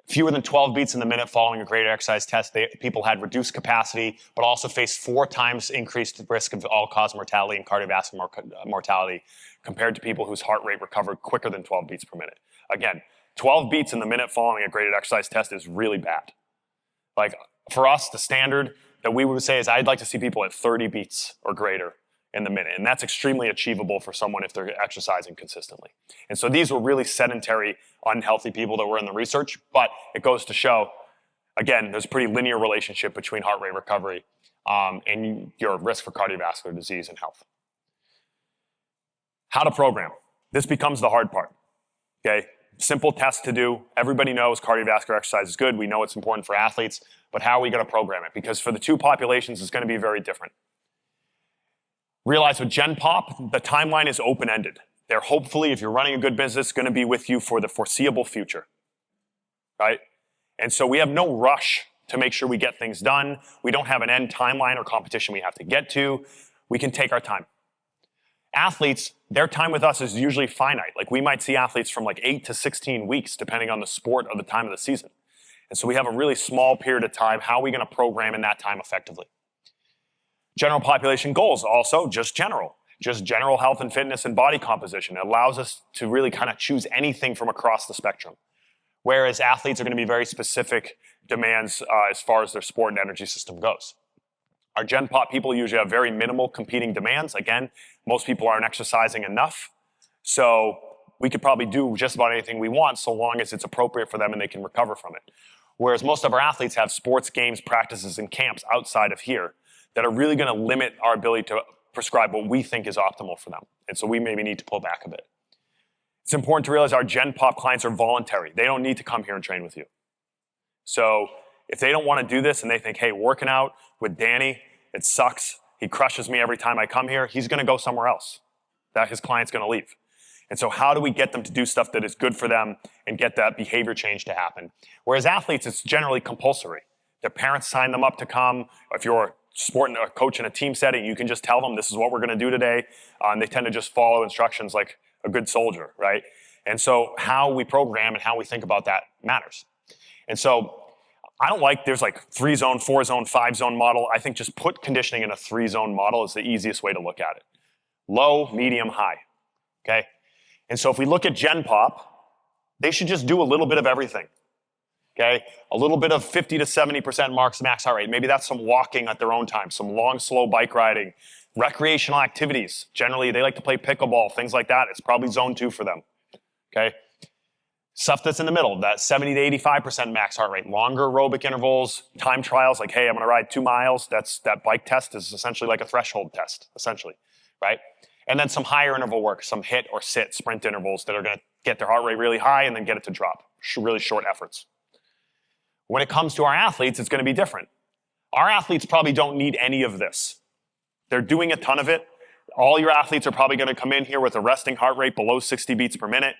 Fewer than 12 beats in the minute following a great exercise test, people had reduced capacity, but also faced 4 times increased risk of all-cause mortality and cardiovascular mortality compared to people whose heart rate recovered quicker than 12 beats per minute. Again, 12 beats in the minute following a graded exercise test is really bad. Like, for us, the standard that we would say is I'd like to see people at 30 beats or greater in the minute. And that's extremely achievable for someone if they're exercising consistently. And so these were really sedentary, unhealthy people that were in the research, but it goes to show, again, there's a pretty linear relationship between heart rate recovery and your risk for cardiovascular disease and health. How to program. This becomes the hard part, okay? Simple test to do. Everybody knows cardiovascular exercise is good. We know it's important for athletes, but how are we going to program it? Because for the two populations, it's going to be very different. Realize with Gen Pop, the timeline is open-ended. They're hopefully, if you're running a good business, going to be with you for the foreseeable future, right? And so we have no rush to make sure we get things done. We don't have an end timeline or competition we have to get to. We can take our time. Athletes, their time with us is usually finite. Like we might see athletes from like 8 to 16 weeks, depending on the sport or the time of the season. And so we have a really small period of time. How are we going to program in that time effectively? General population goals, also just general health and fitness and body composition. It allows us to really kind of choose anything from across the spectrum. Whereas athletes are going to be very specific demands as far as their sport and energy system goes. Our Gen Pop people usually have very minimal competing demands. Again, most people aren't exercising enough. So we could probably do just about anything we want so long as it's appropriate for them and they can recover from it. Whereas most of our athletes have sports, games, practices, and camps outside of here that are really going to limit our ability to prescribe what we think is optimal for them. And so we maybe need to pull back a bit. It's important to realize our Gen Pop clients are voluntary. They don't need to come here and train with you. So if they don't want to do this and they think, hey, working out with Danny, it sucks. He crushes me every time I come here. He's going to go somewhere else. That his client's going to leave. And so how do we get them to do stuff that is good for them and get that behavior change to happen? Whereas athletes, it's generally compulsory. Their parents sign them up to come. If you're a coach in a team setting, you can just tell them this is what we're going to do today. And they tend to just follow instructions like a good soldier, right? And so how we program and how we think about that matters. And so I don't like, there's like 3-zone, 4-zone, 5-zone model. I think just put conditioning in a 3-zone model is the easiest way to look at it. Low, medium, high, okay? And so if we look at Gen Pop, they should just do a little bit of everything. Okay, a little bit of 50 to 70% max heart rate. Maybe that's some walking at their own time, some long, slow bike riding, recreational activities. Generally, they like to play pickleball, things like that. It's probably zone 2 for them. Okay, stuff that's in the middle, that 70 to 85% max heart rate, longer aerobic intervals, time trials. Like, hey, I'm going to ride 2 miles. That bike test is essentially like a threshold test, essentially, right? And then some higher interval work, some hit or sit sprint intervals that are going to get their heart rate really high and then get it to drop. Really short efforts. When it comes to our athletes, it's going to be different. Our athletes probably don't need any of this. They're doing a ton of it. All your athletes are probably going to come in here with a resting heart rate below 60 beats per minute.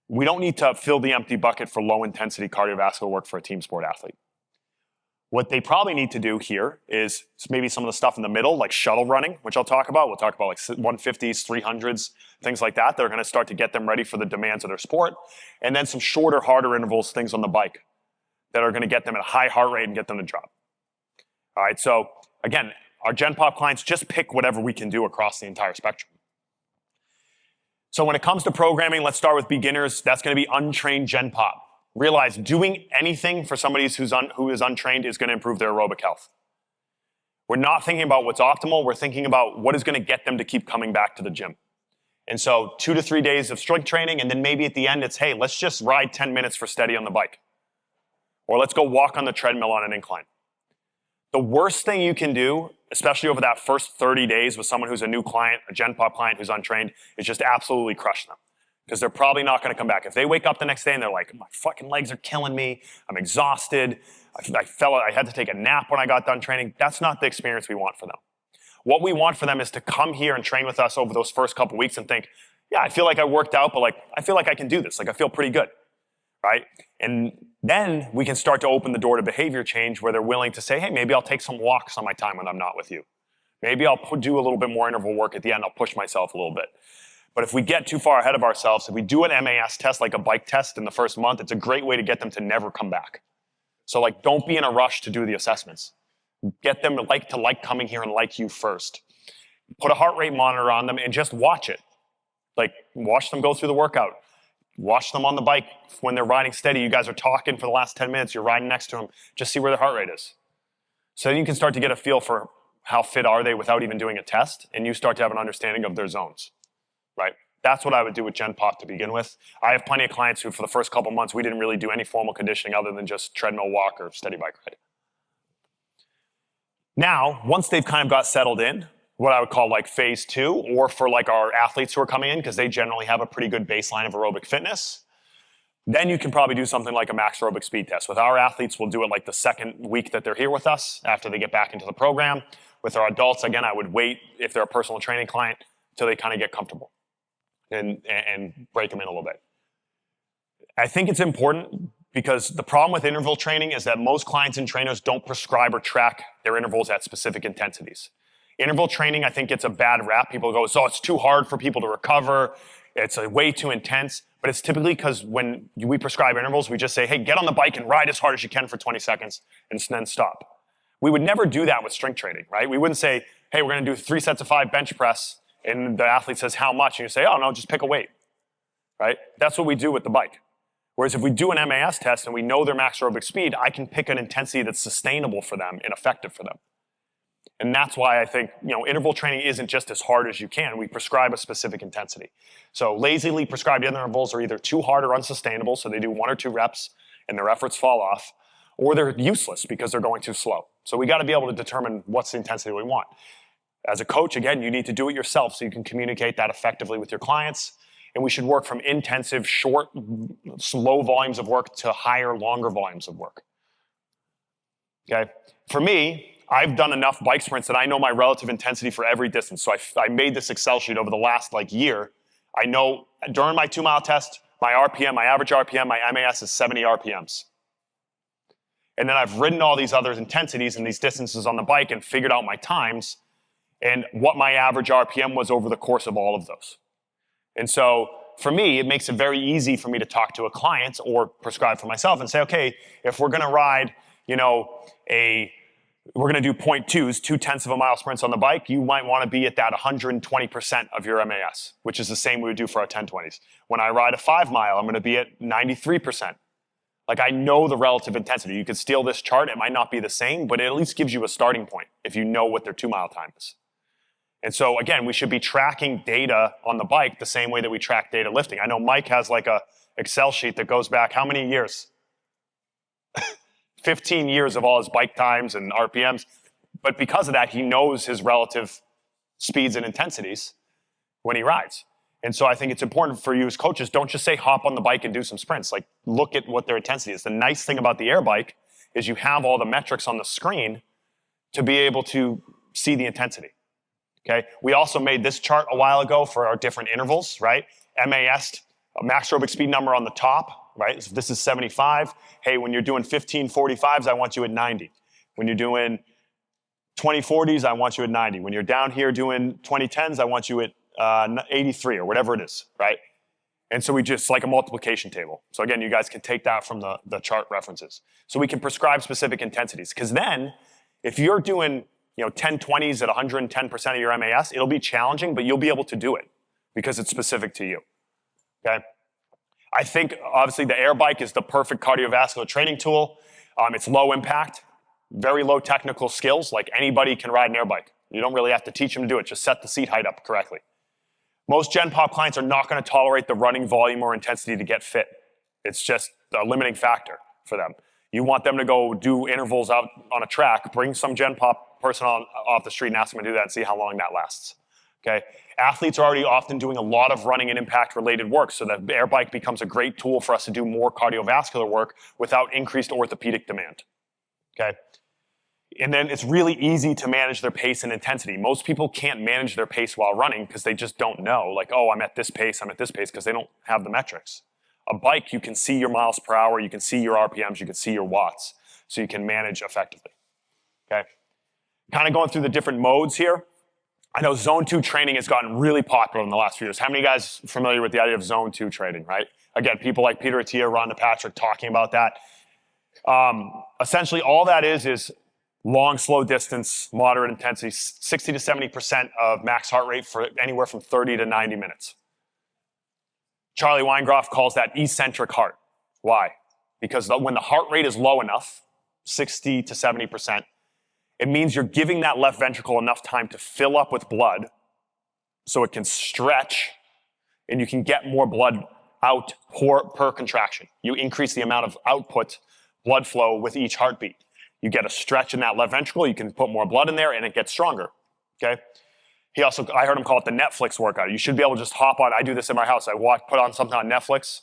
We don't need to fill the empty bucket for low-intensity cardiovascular work for a team sport athlete. What they probably need to do here is maybe some of the stuff in the middle, like shuttle running, which I'll talk about. We'll talk about like 150s, 300s, things like that. They're going to start to get them ready for the demands of their sport. And then some shorter, harder intervals, things on the bike that are going to get them at a high heart rate and get them to drop. All right, so again, our Gen Pop clients just pick whatever we can do across the entire spectrum. So when it comes to programming, let's start with beginners. That's going to be untrained Gen Pop. Realize doing anything for somebody who is untrained is going to improve their aerobic health. We're not thinking about what's optimal. We're thinking about what is going to get them to keep coming back to the gym. And so 2 to 3 days of strength training, and then maybe at the end it's, hey, let's just ride 10 minutes for steady on the bike. Or let's go walk on the treadmill on an incline. The worst thing you can do, especially over that first 30 days with someone who's a new client, a Gen Pop client who's untrained, is just absolutely crush them. Because they're probably not going to come back. If they wake up the next day and they're like, my fucking legs are killing me, I'm exhausted, I had to take a nap when I got done training, that's not the experience we want for them. What we want for them is to come here and train with us over those first couple weeks and think, yeah, I feel like I worked out, but I feel like I can do this. I feel pretty good, right? And then we can start to open the door to behavior change where they're willing to say, hey, maybe I'll take some walks on my time when I'm not with you. Maybe I'll do a little bit more interval work at the end. I'll push myself a little bit. But if we get too far ahead of ourselves, if we do an MAS test like a bike test in the first month, it's a great way to get them to never come back. So don't be in a rush to do the assessments. Get them to like coming here and like you first. Put a heart rate monitor on them and just watch it. Watch them go through the workout. Watch them on the bike when they're riding steady. You guys are talking for the last 10 minutes. You're riding next to them. Just see where their heart rate is. So then you can start to get a feel for how fit are they without even doing a test, and you start to have an understanding of their zones, right? That's what I would do with Gen Pop to begin with. I have plenty of clients who, for the first couple months, we didn't really do any formal conditioning other than just treadmill walk or steady bike ride. Now, once they've kind of got settled in, what I would call like phase 2, or for like our athletes who are coming in, because they generally have a pretty good baseline of aerobic fitness, then you can probably do something like a max aerobic speed test. With our athletes, we'll do it like the second week that they're here with us after they get back into the program. With our adults, again, I would wait, if they're a personal training client, until they kind of get comfortable and break them in a little bit. I think it's important because the problem with interval training is that most clients and trainers don't prescribe or track their intervals at specific intensities. Interval training, I think, gets a bad rap. People go, so it's too hard for people to recover. It's way too intense. But it's typically because when we prescribe intervals, we just say, hey, get on the bike and ride as hard as you can for 20 seconds and then stop. We would never do that with strength training, right? We wouldn't say, hey, we're going to do 3 sets of 5 bench press, and the athlete says, how much? And you say, oh, no, just pick a weight, right? That's what we do with the bike. Whereas if we do an MAS test and we know their max aerobic speed, I can pick an intensity that's sustainable for them and effective for them. And that's why I think, interval training isn't just as hard as you can. We prescribe a specific intensity. So lazily prescribed intervals are either too hard or unsustainable, so they do 1 or 2 reps and their efforts fall off, or they're useless because they're going too slow. So we got to be able to determine what's the intensity we want. As a coach, again, you need to do it yourself so you can communicate that effectively with your clients. And we should work from intensive, short, slow volumes of work to higher, longer volumes of work. Okay? For me, I've done enough bike sprints that I know my relative intensity for every distance. So I made this Excel sheet over the last year. I know during my 2-mile test, my RPM, my average RPM, my MAS is 70 RPMs. And then I've ridden all these other intensities and these distances on the bike and figured out my times and what my average RPM was over the course of all of those. And so for me, it makes it very easy for me to talk to a client or prescribe for myself and say, okay, if we're going to ride, we're going to do 0.2s, 0.2 of a mile sprints on the bike, you might want to be at that 120% of your MAS, which is the same we would do for our 1020s. When I ride a 5-mile, I'm going to be at 93%. I know the relative intensity. You could steal this chart. It might not be the same, but it at least gives you a starting point if you know what their 2-mile time is. And so, again, we should be tracking data on the bike the same way that we track data lifting. I know Mike has a Excel sheet that goes back how many years? 15 years of all his bike times and RPMs. But because of that, he knows his relative speeds and intensities when he rides. And so I think it's important for you as coaches, don't just say hop on the bike and do some sprints. Look at what their intensity is. The nice thing about the air bike is you have all the metrics on the screen to be able to see the intensity. Okay? We also made this chart a while ago for our different intervals, right? MAS, a max aerobic speed number on the top, right? So this is 75. Hey, when you're doing 1545s, I want you at 90. When you're doing 2040s, I want you at 90. When you're down here doing 2010s, I want you at 83 or whatever it is, right? And so we just a multiplication table. So again, you guys can take that from the chart references. So we can prescribe specific intensities. Because then, if you're doing 1020s at 110% of your MAS, it'll be challenging, but you'll be able to do it because it's specific to you. Okay? I think, obviously, the air bike is the perfect cardiovascular training tool. It's low impact, very low technical skills. Anybody can ride an air bike. You don't really have to teach them to do it. Just set the seat height up correctly. Most Gen Pop clients are not going to tolerate the running volume or intensity to get fit. It's just a limiting factor for them. You want them to go do intervals out on a track, bring some Gen Pop person off the street and ask them to do that and see how long that lasts. Okay? Athletes are already often doing a lot of running and impact-related work, so the air bike becomes a great tool for us to do more cardiovascular work without increased orthopedic demand. Okay? And then it's really easy to manage their pace and intensity. Most people can't manage their pace while running because they just don't know. Oh, I'm at this pace, because they don't have the metrics. A bike, you can see your miles per hour, you can see your RPMs, you can see your watts, so you can manage effectively. Okay? Kind of going through the different modes here. I know Zone 2 training has gotten really popular in the last few years. How many guys are familiar with the idea of Zone 2 training, right? Again, people like Peter Attia, Rhonda Patrick talking about that. Essentially, all that is long, slow distance, moderate intensity, 60 to 70% of max heart rate for anywhere from 30 to 90 minutes. Charlie Weingroff calls that eccentric heart. Why? Because when the heart rate is low enough, 60 to 70%, It means you're giving that left ventricle enough time to fill up with blood so it can stretch and you can get more blood out per contraction. You increase the amount of output blood flow with each heartbeat. You get a stretch in that left ventricle, you can put more blood in there and it gets stronger, okay? I heard him call it the Netflix workout. You should be able to just hop on. I do this in my house. Put on something on Netflix.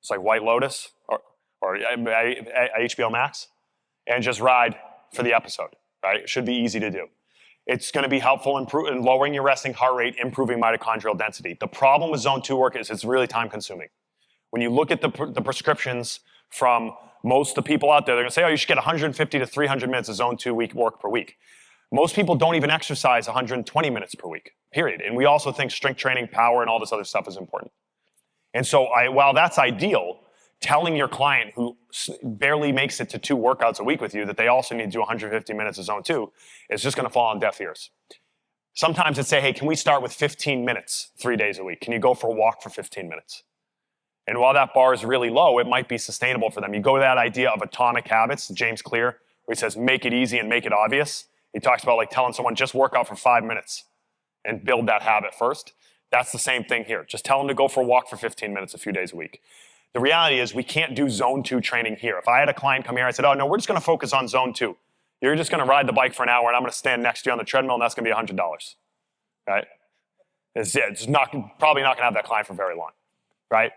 It's like White Lotus or HBO Max and just ride for the episode, right? It should be easy to do. It's going to be helpful in lowering your resting heart rate, improving mitochondrial density. The problem with zone 2 work is it's really time consuming. When you look at the prescriptions from most of the people out there, they're going to say, oh, you should get 150 to 300 minutes of zone 2 work per week. Most people don't even exercise 120 minutes per week, period. And we also think strength training, power, and all this other stuff is important. And so while that's ideal, telling your client who barely makes it to 2 workouts a week with you that they also need to do 150 minutes of zone 2 is just going to fall on deaf ears. Sometimes it's say, hey, can we start with 15 minutes 3 days a week? Can you go for a walk for 15 minutes? And while that bar is really low, it might be sustainable for them. You go to that idea of atomic habits, James Clear, where he says, make it easy and make it obvious. He talks about like telling someone, just work out for 5 minutes and build that habit first. That's the same thing here. Just tell them to go for a walk for 15 minutes a few days a week. The reality is we can't do zone 2 training here. If I had a client come here, I said, oh, no, we're just going to focus on zone 2. You're just going to ride the bike for an hour and I'm going to stand next to you on the treadmill and that's going to be $100, right? It's probably not going to have that client for very long, right?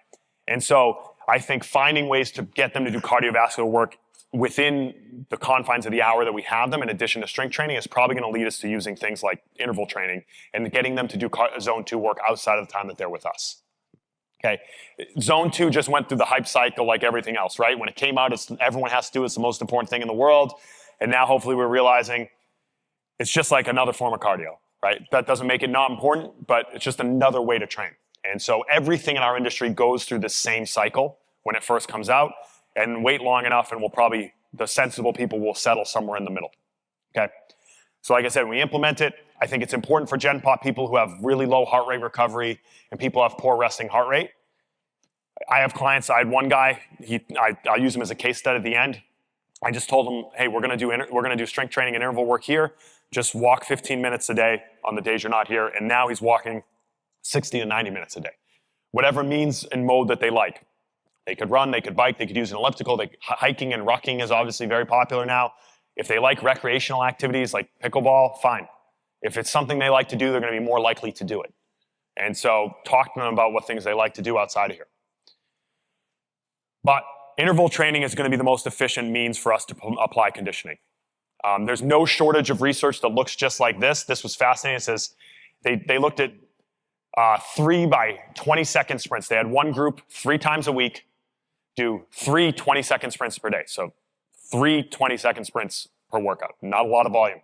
And so I think finding ways to get them to do cardiovascular work within the confines of the hour that we have them, in addition to strength training, is probably going to lead us to using things like interval training and getting them to do zone 2 work outside of the time that they're with us. Okay, zone 2 just went through the hype cycle like everything else, right? When it came out, everyone has to do it. It's the most important thing in the world. And now hopefully we're realizing it's just like another form of cardio, right? That doesn't make it not important, but it's just another way to train. And so everything in our industry goes through the same cycle when it first comes out, and wait long enough and the sensible people will settle somewhere in the middle, okay? So like I said, when we implement it, I think it's important for Gen Pop people who have really low heart rate recovery and people who have poor resting heart rate. I have clients, I had one guy, I'll use him as a case study at the end. I just told him, hey, we're gonna do strength training and interval work here. Just walk 15 minutes a day on the days you're not here. And now he's walking 60 to 90 minutes a day. Whatever means and mode that they like. They could run, they could bike, they could use an elliptical. Hiking and rucking is obviously very popular now. If they like recreational activities like pickleball, fine. If it's something they like to do, they're going to be more likely to do it. And so talk to them about what things they like to do outside of here. But interval training is going to be the most efficient means for us to apply conditioning. There's no shortage of research that looks just like this. This was fascinating. It says they looked at 3 by 20-second sprints. They had one group 3 times a week do 3 20-second sprints per day. So 3 20-second sprints per workout. Not a lot of volume.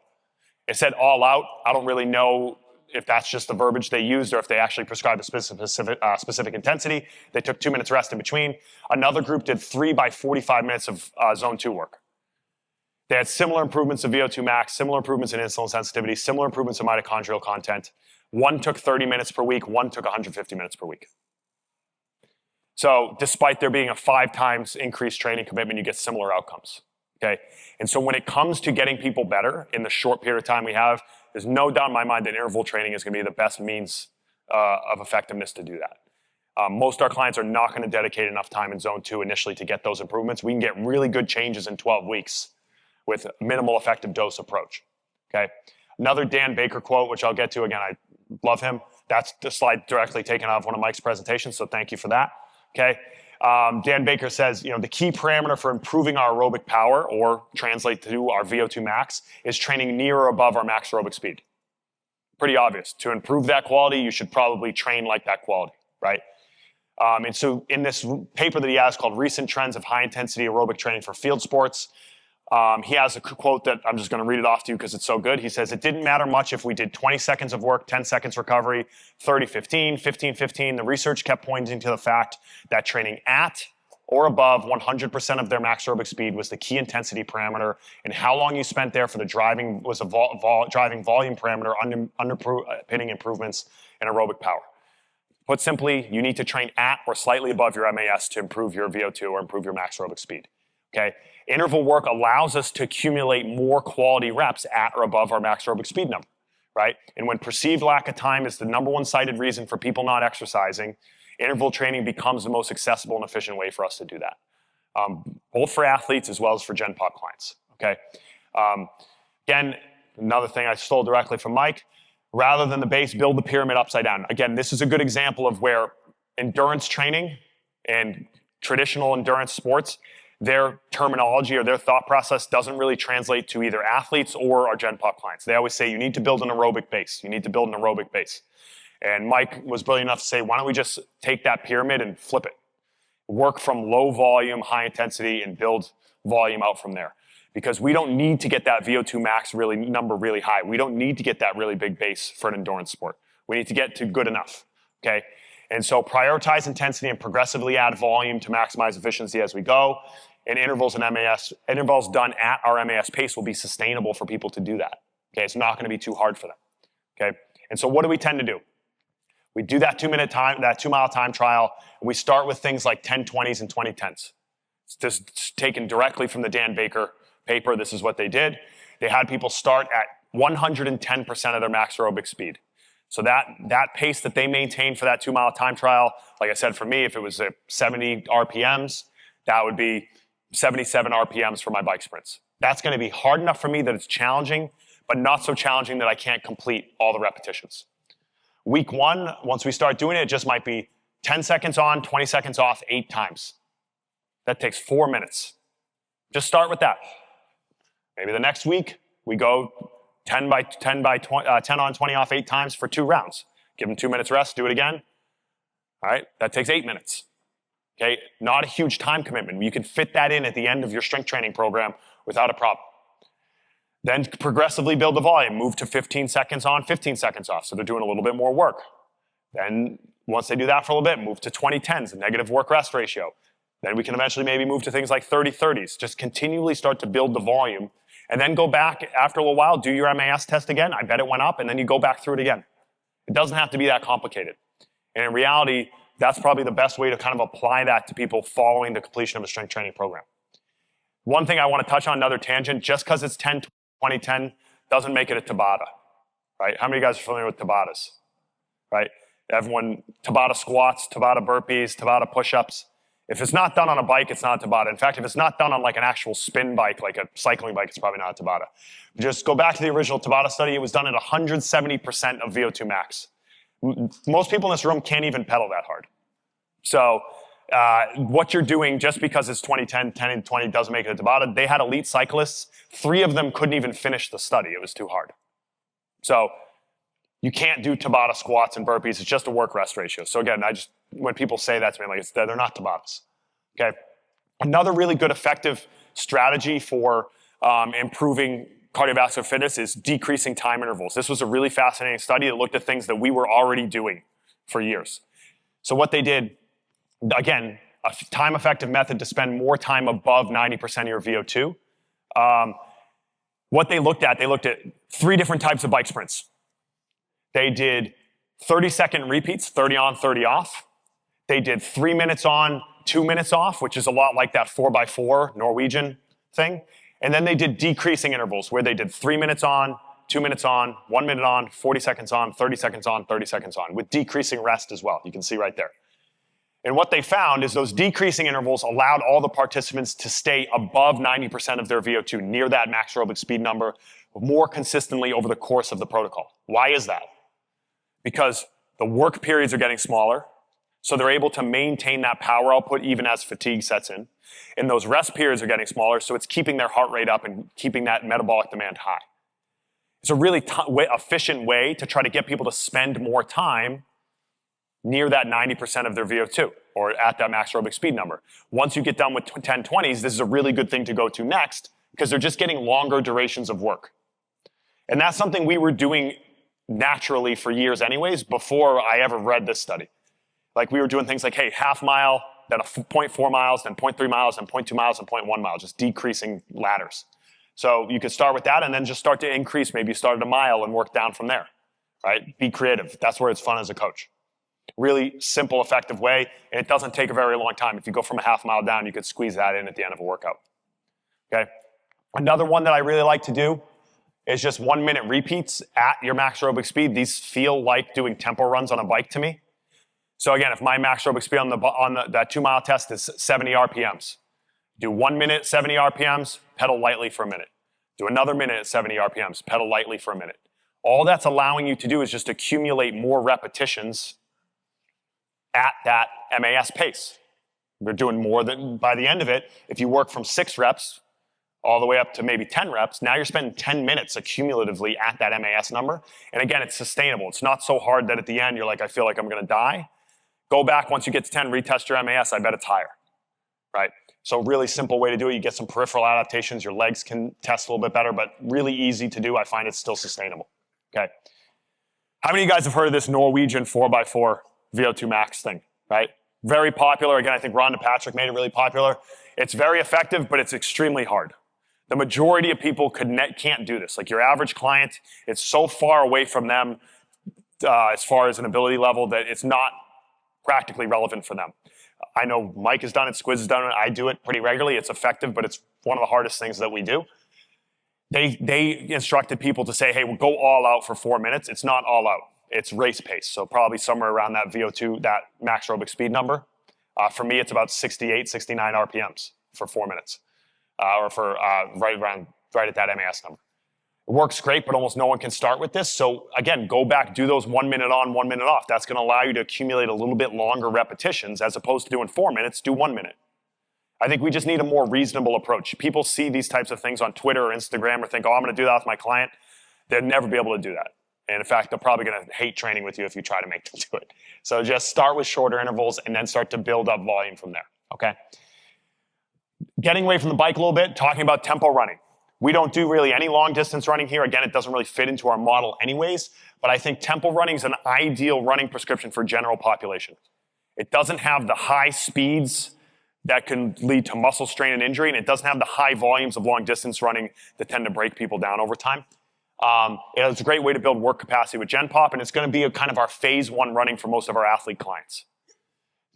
It said all out. I don't really know if that's just the verbiage they used or if they actually prescribed a specific intensity. They took 2 minutes rest in between. Another group did 3 by 45 minutes of zone 2 work. They had similar improvements of VO2 max, similar improvements in insulin sensitivity, similar improvements in mitochondrial content. One took 30 minutes per week, one took 150 minutes per week. So despite there being a 5 times increased training commitment, you get similar outcomes, okay? And so when it comes to getting people better in the short period of time we have, there's no doubt in my mind that interval training is gonna be the best means of effectiveness to do that. Most of our clients are not gonna dedicate enough time in zone 2 initially to get those improvements. We can get really good changes in 12 weeks with minimal effective dose approach, okay? Another Dan Baker quote, which I'll get to again, I love him. That's the slide directly taken out of one of Mike's presentations, so thank you for that, okay? Dan Baker says, the key parameter for improving our aerobic power, or translate to our VO2 max, is training near or above our max aerobic speed. Pretty obvious. To improve that quality, you should probably train like that quality, right? And so in this paper that he has called Recent Trends of High Intensity Aerobic Training for Field Sports, he has a quote that I'm just going to read it off to you because it's so good. He says, it didn't matter much if we did 20 seconds of work, 10 seconds recovery, 30-15, 15-15. The research kept pointing to the fact that training at or above 100% of their max aerobic speed was the key intensity parameter, and how long you spent there for the driving was a driving volume parameter underpinning improvements in aerobic power. Put simply, you need to train at or slightly above your MAS to improve your VO2 or improve your max aerobic speed. okay? Interval work allows us to accumulate more quality reps at or above our max aerobic speed number, right? And when perceived lack of time is the number one cited reason for people not exercising, interval training becomes the most accessible and efficient way for us to do that, both for athletes as well as for Gen Pop clients, okay? Again, another thing I stole directly from Mike, rather than the base, build the pyramid upside down. Again, this is a good example of where endurance training and traditional endurance sports, their terminology or their thought process doesn't really translate to either athletes or our Gen Pop clients. They always say, you need to build an aerobic base. You need to build an aerobic base. And Mike was brilliant enough to say, why don't we just take that pyramid and flip it? Work from low volume, high intensity, and build volume out from there. Because we don't need to get that VO2 max number really high. We don't need to get that really big base for an endurance sport. We need to get to good enough, okay? And so prioritize intensity and progressively add volume to maximize efficiency as we go. And intervals done at our MAS pace will be sustainable for people to do that. Okay, it's not going to be too hard for them. Okay, and so what do we tend to do? We do that 2-mile time trial, and we start with things like 10-20s and 20-10s. It's just taken directly from the Dan Baker paper. This is what they did. They had people start at 110% of their max aerobic speed. So that pace that they maintained for that 2-mile time trial, like I said, for me, if it was 70 RPMs, that would be 77 RPMs for my bike sprints. That's going to be hard enough for me that it's challenging, but not so challenging that I can't complete all the repetitions. Week 1, once we start doing it, it just might be 10 seconds on, 20 seconds off, 8 times. That takes 4 minutes. Just start with that. Maybe the next week, we go 10 on, 20 off, 8 times for 2 rounds. Give them 2 minutes rest, do it again. All right, that takes 8 minutes. Okay, not a huge time commitment. You can fit that in at the end of your strength training program without a problem. Then progressively build the volume. Move to 15 seconds on, 15 seconds off. So they're doing a little bit more work. Then once they do that for a little bit, move to 20-10s, a negative work-rest ratio. Then we can eventually maybe move to things like 30-30s. Just continually start to build the volume. And then go back after a little while, do your MAS test again. I bet it went up, and then you go back through it again. It doesn't have to be that complicated. And in reality, that's probably the best way to kind of apply that to people following the completion of a strength training program. One thing I want to touch on, another tangent, just because it's 10-20-10 doesn't make it a Tabata, right? How many of you guys are familiar with Tabatas, right? Everyone, Tabata squats, Tabata burpees, Tabata push-ups. If it's not done on a bike, it's not a Tabata. In fact, if it's not done on like an actual spin bike, like a cycling bike, it's probably not a Tabata. Just go back to the original Tabata study. It was done at 170% of VO2 max. Most people in this room can't even pedal that hard. So what you're doing, just because it's 20-10, 10-20 doesn't make it a Tabata. They had elite cyclists. 3 of them couldn't even finish the study. It was too hard. So you can't do Tabata squats and burpees. It's just a work-rest ratio. So again, when people say that to me, like they're not Tabatas. Okay. Another really good effective strategy for improving cardiovascular fitness is decreasing time intervals. This was a really fascinating study that looked at things that we were already doing for years. So what they did, again, a time-effective method to spend more time above 90% of your VO2. What they looked at 3 different types of bike sprints. They did 30-second repeats, 30 on, 30 off. They did 3 minutes on, 2 minutes off, which is a lot like that 4x4 Norwegian thing. And then they did decreasing intervals, where they did 3 minutes on, 2 minutes on, 1 minute on, 40 seconds on, 30 seconds on, 30 seconds on, with decreasing rest as well. You can see right there. And what they found is those decreasing intervals allowed all the participants to stay above 90% of their VO2, near that max aerobic speed number, more consistently over the course of the protocol. Why is that? Because the work periods are getting smaller, so they're able to maintain that power output even as fatigue sets in. And those rest periods are getting smaller, so it's keeping their heart rate up and keeping that metabolic demand high. It's a really efficient way to try to get people to spend more time near that 90% of their VO2, or at that max aerobic speed number. Once you get done with 10-20s, this is a really good thing to go to next, because they're just getting longer durations of work. And that's something we were doing naturally for years anyways, before I ever read this study. Like we were doing things like, hey, half mile, then 0.4 miles, then 0.3 miles, then 0.2 miles, and 0.1 mile, just decreasing ladders. So you could start with that and then just start to increase. Maybe you start at a mile and work down from there, right? Be creative. That's where it's fun as a coach. Really simple, effective way, and it doesn't take a very long time. If you go from a half mile down, you could squeeze that in at the end of a workout. Okay. Another one that I really like to do is just 1 minute repeats at your max aerobic speed. These feel like doing tempo runs on a bike to me. So again, if my max aerobic speed on that 2 mile test is 70 RPMs, do 1 minute, 70 RPMs, pedal lightly for a minute. Do another minute at 70 RPMs, pedal lightly for a minute. All that's allowing you to do is just accumulate more repetitions at that MAS pace. We're doing more than, by the end of it, if you work from 6 reps all the way up to maybe 10 reps, now you're spending 10 minutes accumulatively at that MAS number. And again, it's sustainable. It's not so hard that at the end you're like, I feel like I'm gonna die. Go back once you get to 10, retest your MAS, I bet it's higher, right? So really simple way to do it. You get some peripheral adaptations. Your legs can test a little bit better, but really easy to do. I find it's still sustainable, okay? How many of you guys have heard of this Norwegian 4x4 VO2 max thing, right? Very popular. Again, I think Rhonda Patrick made it really popular. It's very effective, but it's extremely hard. The majority of people can't do this. Like your average client, it's so far away from them as far as an ability level that it's not practically relevant for them. I know Mike has done it, Squiz has done it, I do it pretty regularly. It's effective, but it's one of the hardest things that we do. They instructed people to say, hey, we'll go all out for 4 minutes. It's not all out. It's race pace, so probably somewhere around that VO2, that max aerobic speed number. For me, it's about 68, 69 RPMs for 4 minutes, or for right at that MAS number. It works great, but almost no one can start with this. So again, go back, do those 1 minute on, 1 minute off. That's going to allow you to accumulate a little bit longer repetitions as opposed to doing 4 minutes, do 1 minute. I think we just need a more reasonable approach. People see these types of things on Twitter or Instagram or think, oh, I'm going to do that with my client. They'll never be able to do that. And in fact, they're probably going to hate training with you if you try to make them do it. So just start with shorter intervals and then start to build up volume from there, okay? Getting away from the bike a little bit, talking about tempo running. We don't do really any long distance running here. Again, it doesn't really fit into our model anyways, but I think tempo running is an ideal running prescription for general population. It doesn't have the high speeds that can lead to muscle strain and injury, and it doesn't have the high volumes of long distance running that tend to break people down over time. It's a great way to build work capacity with Gen Pop, and it's going to be a kind of our phase 1 running for most of our athlete clients.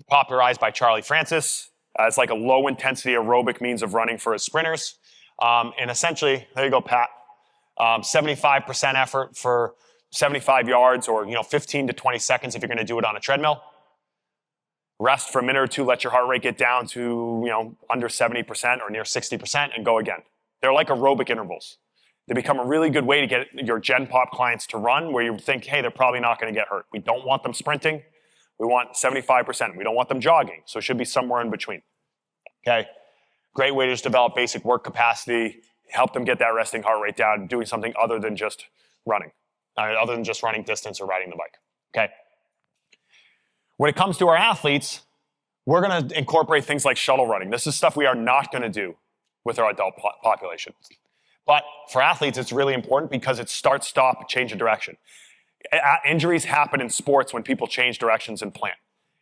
Popularized by Charlie Francis. It's like a low intensity aerobic means of running for his sprinters. And essentially, there you go, Pat. 75% effort for 75 yards or 15 to 20 seconds if you're going to do it on a treadmill. Rest for a minute or two, let your heart rate get down to under 70% or near 60% and go again. They're like aerobic intervals. They become a really good way to get your Gen Pop clients to run where you think, hey, they're probably not going to get hurt. We don't want them sprinting. We want 75%. We don't want them jogging. So it should be somewhere in between. Okay? Great way to just develop basic work capacity, help them get that resting heart rate down, doing something other than just running, other than just running distance or riding the bike. Okay? When it comes to our athletes, we're going to incorporate things like shuttle running. This is stuff we are not going to do with our adult population. But for athletes, it's really important because it's start, stop, change of direction. Injuries happen in sports when people change directions and plan.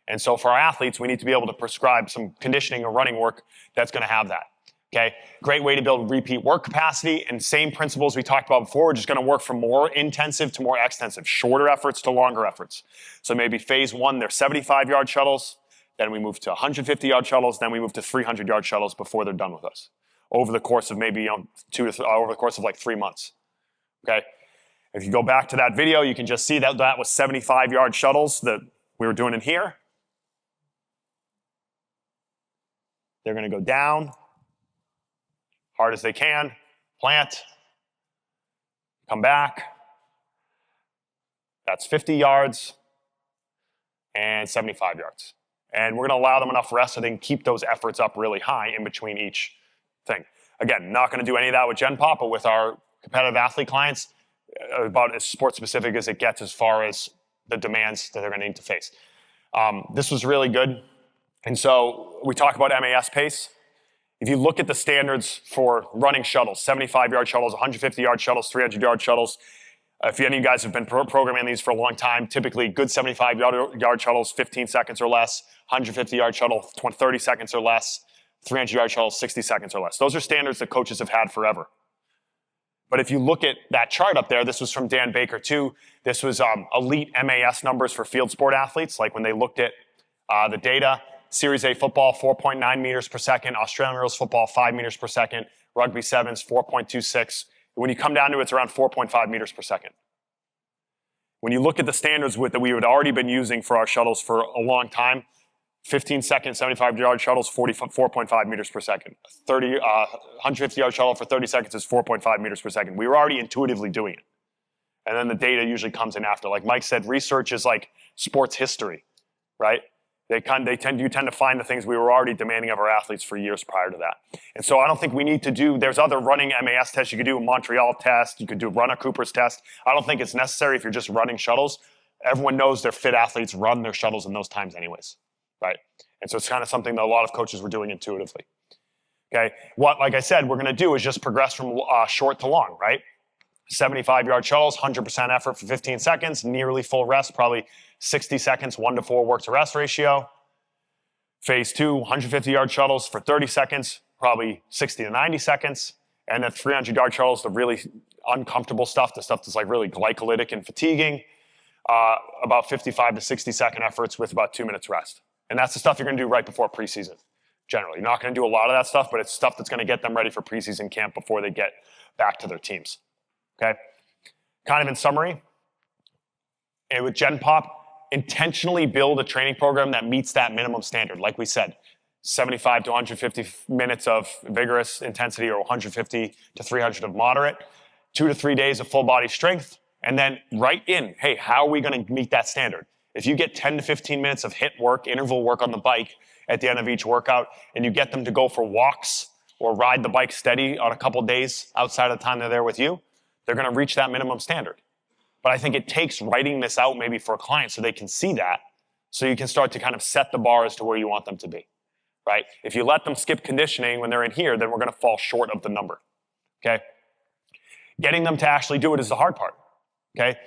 And so for our athletes, we need to be able to prescribe some conditioning or running work that's going to have that. Okay? Great way to build repeat work capacity, and same principles we talked about before. We're just going to work from more intensive to more extensive, shorter efforts to longer efforts. So maybe phase 1, they're 75-yard shuttles, then we move to 150-yard shuttles, then we move to 300-yard shuttles before they're done with us. Over the course of maybe over the course of like 3 months. Okay? If you go back to that video, you can just see that that was 75-yard shuttles that we were doing in here. They're going to go down, hard as they can, plant, come back. That's 50 yards and 75 yards. And we're going to allow them enough rest so they can keep those efforts up really high in between each thing. Again, not going to do any of that with Gen Pop, but with our competitive athlete clients, about as sport specific as it gets as far as the demands that they're going to need to face. This was really good. And so we talk about MAS pace. If you look at the standards for running shuttles, 75-yard shuttles, 150-yard shuttles, 300-yard shuttles, if any of you guys have been programming these for a long time, typically good 75-yard shuttles, 15 seconds or less, 150-yard shuttle, 30 seconds or less, 300-yard shuttle, 60 seconds or less. Those are standards that coaches have had forever. But if you look at that chart up there, this was from Dan Baker too. This was elite MAS numbers for field sport athletes. Like when they looked at the data, Series A football, 4.9 meters per second. Australian rules football, 5 meters per second. Rugby sevens, 4.26. When you come down to it, it's around 4.5 meters per second. When you look at the standards that we had already been using for our shuttles for a long time, 15-second, 75-yard shuttles, 4.5 meters per second. 150-yard shuttle for 30 seconds is 4.5 meters per second. We were already intuitively doing it. And then the data usually comes in after. Like Mike said, research is like sports history, right? You tend to find the things we were already demanding of our athletes for years prior to that. And so I don't think we need to there's other running MAS tests. You could do a Montreal test. You could do Runner Cooper's test. I don't think it's necessary if you're just running shuttles. Everyone knows their fit athletes run their shuttles in those times anyways, right? And so it's kind of something that a lot of coaches were doing intuitively. Okay, like I said, we're going to do is just progress from short to long, right? 75-yard shuttles, 100% effort for 15 seconds, nearly full rest, probably 60 seconds, 1-to-4 work to rest ratio. Phase 2, 150-yard shuttles for 30 seconds, probably 60 to 90 seconds. And then 300-yard shuttles, the really uncomfortable stuff, the stuff that's like really glycolytic and fatiguing, about 55 to 60 second efforts with about 2 minutes rest. And that's the stuff you're going to do right before preseason, generally. You're not going to do a lot of that stuff, but it's stuff that's going to get them ready for preseason camp before they get back to their teams. Okay? Kind of in summary, and with Gen Pop, intentionally build a training program that meets that minimum standard. Like we said, 75 to 150 minutes of vigorous intensity or 150 to 300 of moderate, 2 to 3 days of full body strength, and then write in, hey, how are we going to meet that standard? If you get 10 to 15 minutes of HIIT work, interval work on the bike at the end of each workout, and you get them to go for walks or ride the bike steady on a couple days outside of the time they're there with you, they're going to reach that minimum standard. But I think it takes writing this out maybe for a client so they can see that, so you can start to kind of set the bar as to where you want them to be, right? If you let them skip conditioning when they're in here, then we're going to fall short of the number, okay? Getting them to actually do it is the hard part, okay?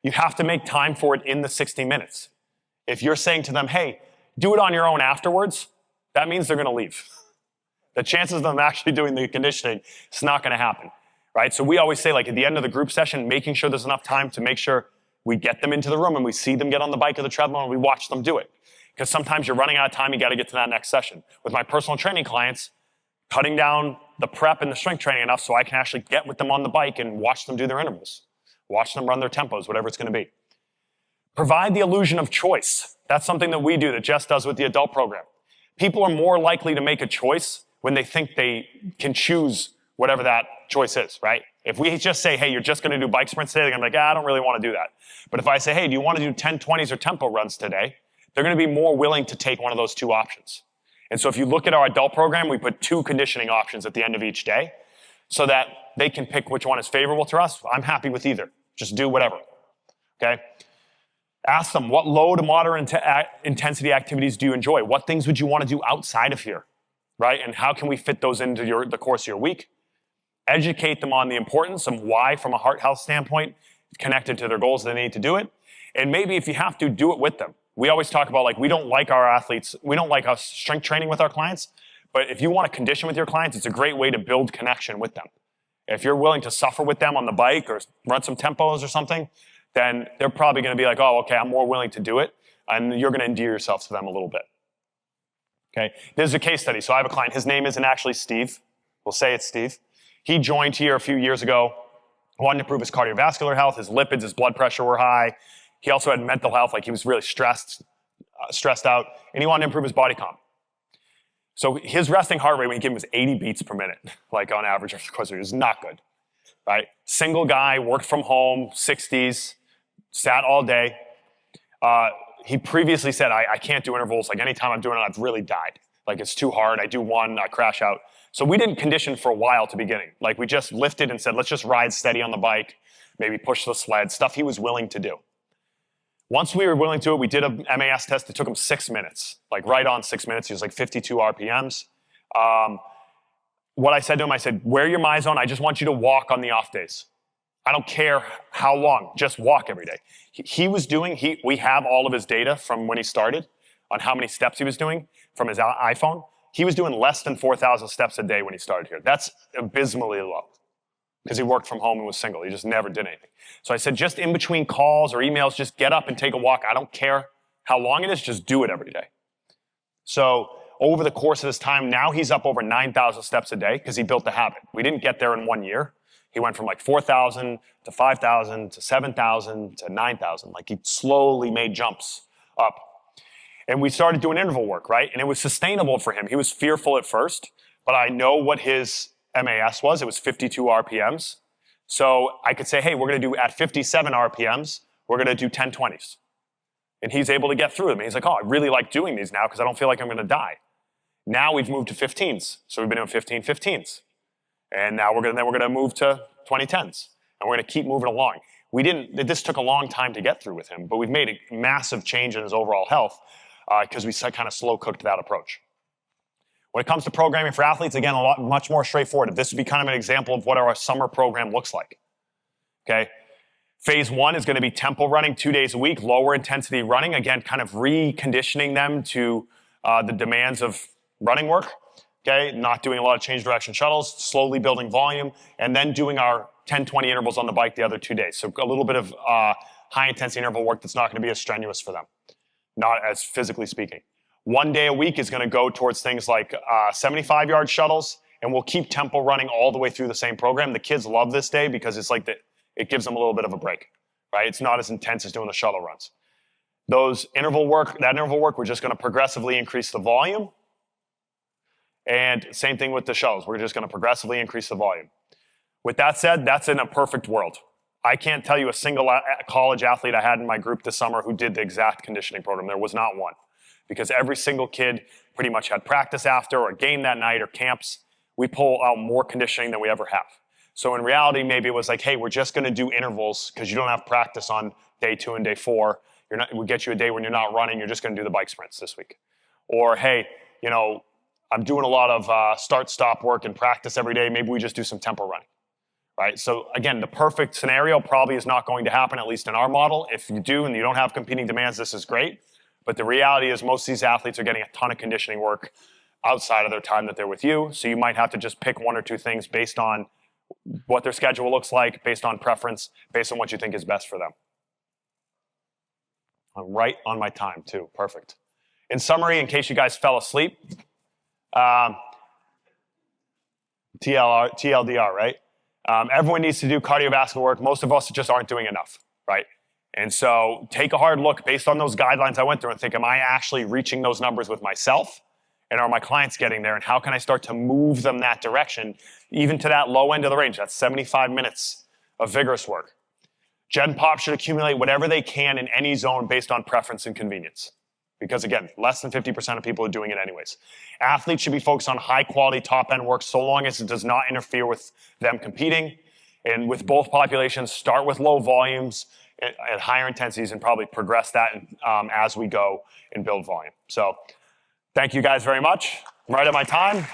You have to make time for it in the 60 minutes. If you're saying to them, hey, do it on your own afterwards, that means they're going to leave. The chances of them actually doing the conditioning, it's not going to happen. Right? So we always say, like, at the end of the group session, making sure there's enough time to make sure we get them into the room and we see them get on the bike or the treadmill and we watch them do it. Because sometimes you're running out of time, you got to get to that next session. With my personal training clients, cutting down the prep and the strength training enough so I can actually get with them on the bike and watch them do their intervals. Watch them run their tempos, whatever it's going to be. Provide the illusion of choice. That's something that we do, that Jess does with the adult program. People are more likely to make a choice when they think they can choose whatever that choice is, right? If we just say, hey, you're just going to do bike sprints today, they're going to be like, I don't really want to do that. But if I say, hey, do you want to do 10, 20s or tempo runs today? They're going to be more willing to take one of those two options. And so if you look at our adult program, we put 2 conditioning options at the end of each day so that they can pick which one is favorable to us. I'm happy with either. Just do whatever, okay? Ask them, what low to moderate intensity activities do you enjoy? What things would you want to do outside of here, right? And how can we fit those into the course of your week? Educate them on the importance of why, from a heart health standpoint, connected to their goals, they need to do it. And maybe if you have to, do it with them. We always talk about, like, we don't like our athletes, we don't like us strength training with our clients, but if you want to condition with your clients, it's a great way to build connection with them. If you're willing to suffer with them on the bike or run some tempos or something, then they're probably going to be like, oh, okay, I'm more willing to do it. And you're going to endear yourself to them a little bit. Okay, this is a case study. So I have a client. His name isn't actually Steve. We'll say it's Steve. He joined here a few years ago, wanted to improve his cardiovascular health, his lipids, his blood pressure were high. He also had mental health, like he was really stressed out, and he wanted to improve his body comp. So his resting heart rate when he came was 80 beats per minute, like on average over the course of the year. It was not good, right? Single guy, worked from home, 60s, sat all day. He previously said, I can't do intervals. Like anytime I'm doing it, I've really died. Like it's too hard. I do one, I crash out. So we didn't condition for a while to beginning. Like we just lifted and said, let's just ride steady on the bike, maybe push the sled, stuff he was willing to do. Once we were willing to do it, we did a MAS test. It took him 6 minutes, like right on 6 minutes. He was like 52 RPMs. What I said to him, I said, wear your MyZone. I just want you to walk on the off days. I don't care how long, just walk every day. He was doing, we have all of his data from when he started on how many steps he was doing from his iPhone. He was doing less than 4,000 steps a day when he started here. That's abysmally low because he worked from home and was single. He just never did anything. So I said, just in between calls or emails, just get up and take a walk. I don't care how long it is, just do it every day. So over the course of this time, now he's up over 9,000 steps a day because he built the habit. We didn't get there in 1 year. He went from like 4,000 to 5,000 to 7,000 to 9,000. Like he slowly made jumps up. And we started doing interval work, right? And it was sustainable for him. He was fearful at first, but I know what his MAS was. It was 52 RPMs. So I could say, hey, we're going to do at 57 RPMs, we're going to do 1020s. And he's able to get through them. And he's like, oh, I really like doing these now because I don't feel like I'm going to die. Now we've moved to 15s. So we've been doing 15s. And now we're going to move to 2010s. And we're going to keep moving along. This took a long time to get through with him, but we've made a massive change in his overall health because we kind of slow cooked that approach. When it comes to programming for athletes, again, much more straightforward. This would be kind of an example of what our summer program looks like. Okay. Phase 1 is going to be tempo running 2 days a week, lower intensity running, again, kind of reconditioning them to the demands of running work, okay? Not doing a lot of change direction shuttles, slowly building volume, and then doing our 10-20 intervals on the bike the other 2 days. So a little bit of high intensity interval work that's not going to be as strenuous for them, not as physically speaking. 1 day a week is going to go towards things like 75-yard shuttles, and we'll keep tempo running all the way through the same program. The kids love this day because it's like it gives them a little bit of a break, right? It's not as intense as doing the shuttle runs. That interval work, we're just going to progressively increase the volume. And same thing with the shuttles. We're just going to progressively increase the volume. With that said, that's in a perfect world. I can't tell you a single college athlete I had in my group this summer who did the exact conditioning program. There was not one. Because every single kid pretty much had practice after or a game that night or camps. We pull out more conditioning than we ever have. So in reality, maybe it was like, hey, we're just going to do intervals because you don't have practice on day 2 and day 4. We'll get you a day when you're not running. You're just going to do the bike sprints this week. Or, hey, I'm doing a lot of start-stop work and practice every day. Maybe we just do some tempo running, right? So again, the perfect scenario probably is not going to happen, at least in our model. If you do and you don't have competing demands, this is great. But the reality is most of these athletes are getting a ton of conditioning work outside of their time that they're with you. So you might have to just pick 1 or 2 things based on what their schedule looks like, based on preference, based on what you think is best for them. I'm right on my time, too. Perfect. In summary, in case you guys fell asleep, TLDR, right? Everyone needs to do cardiovascular work. Most of us just aren't doing enough, right? And so take a hard look based on those guidelines I went through and think, am I actually reaching those numbers with myself? And are my clients getting there? And how can I start to move them that direction, even to that low end of the range? That's 75 minutes of vigorous work. Gen Pop should accumulate whatever they can in any zone based on preference and convenience. Because again, less than 50% of people are doing it anyways. Athletes should be focused on high quality top end work so long as it does not interfere with them competing. And with both populations, start with low volumes and higher intensities and probably progress that as we go and build volume. So thank you guys very much. I'm right at my time.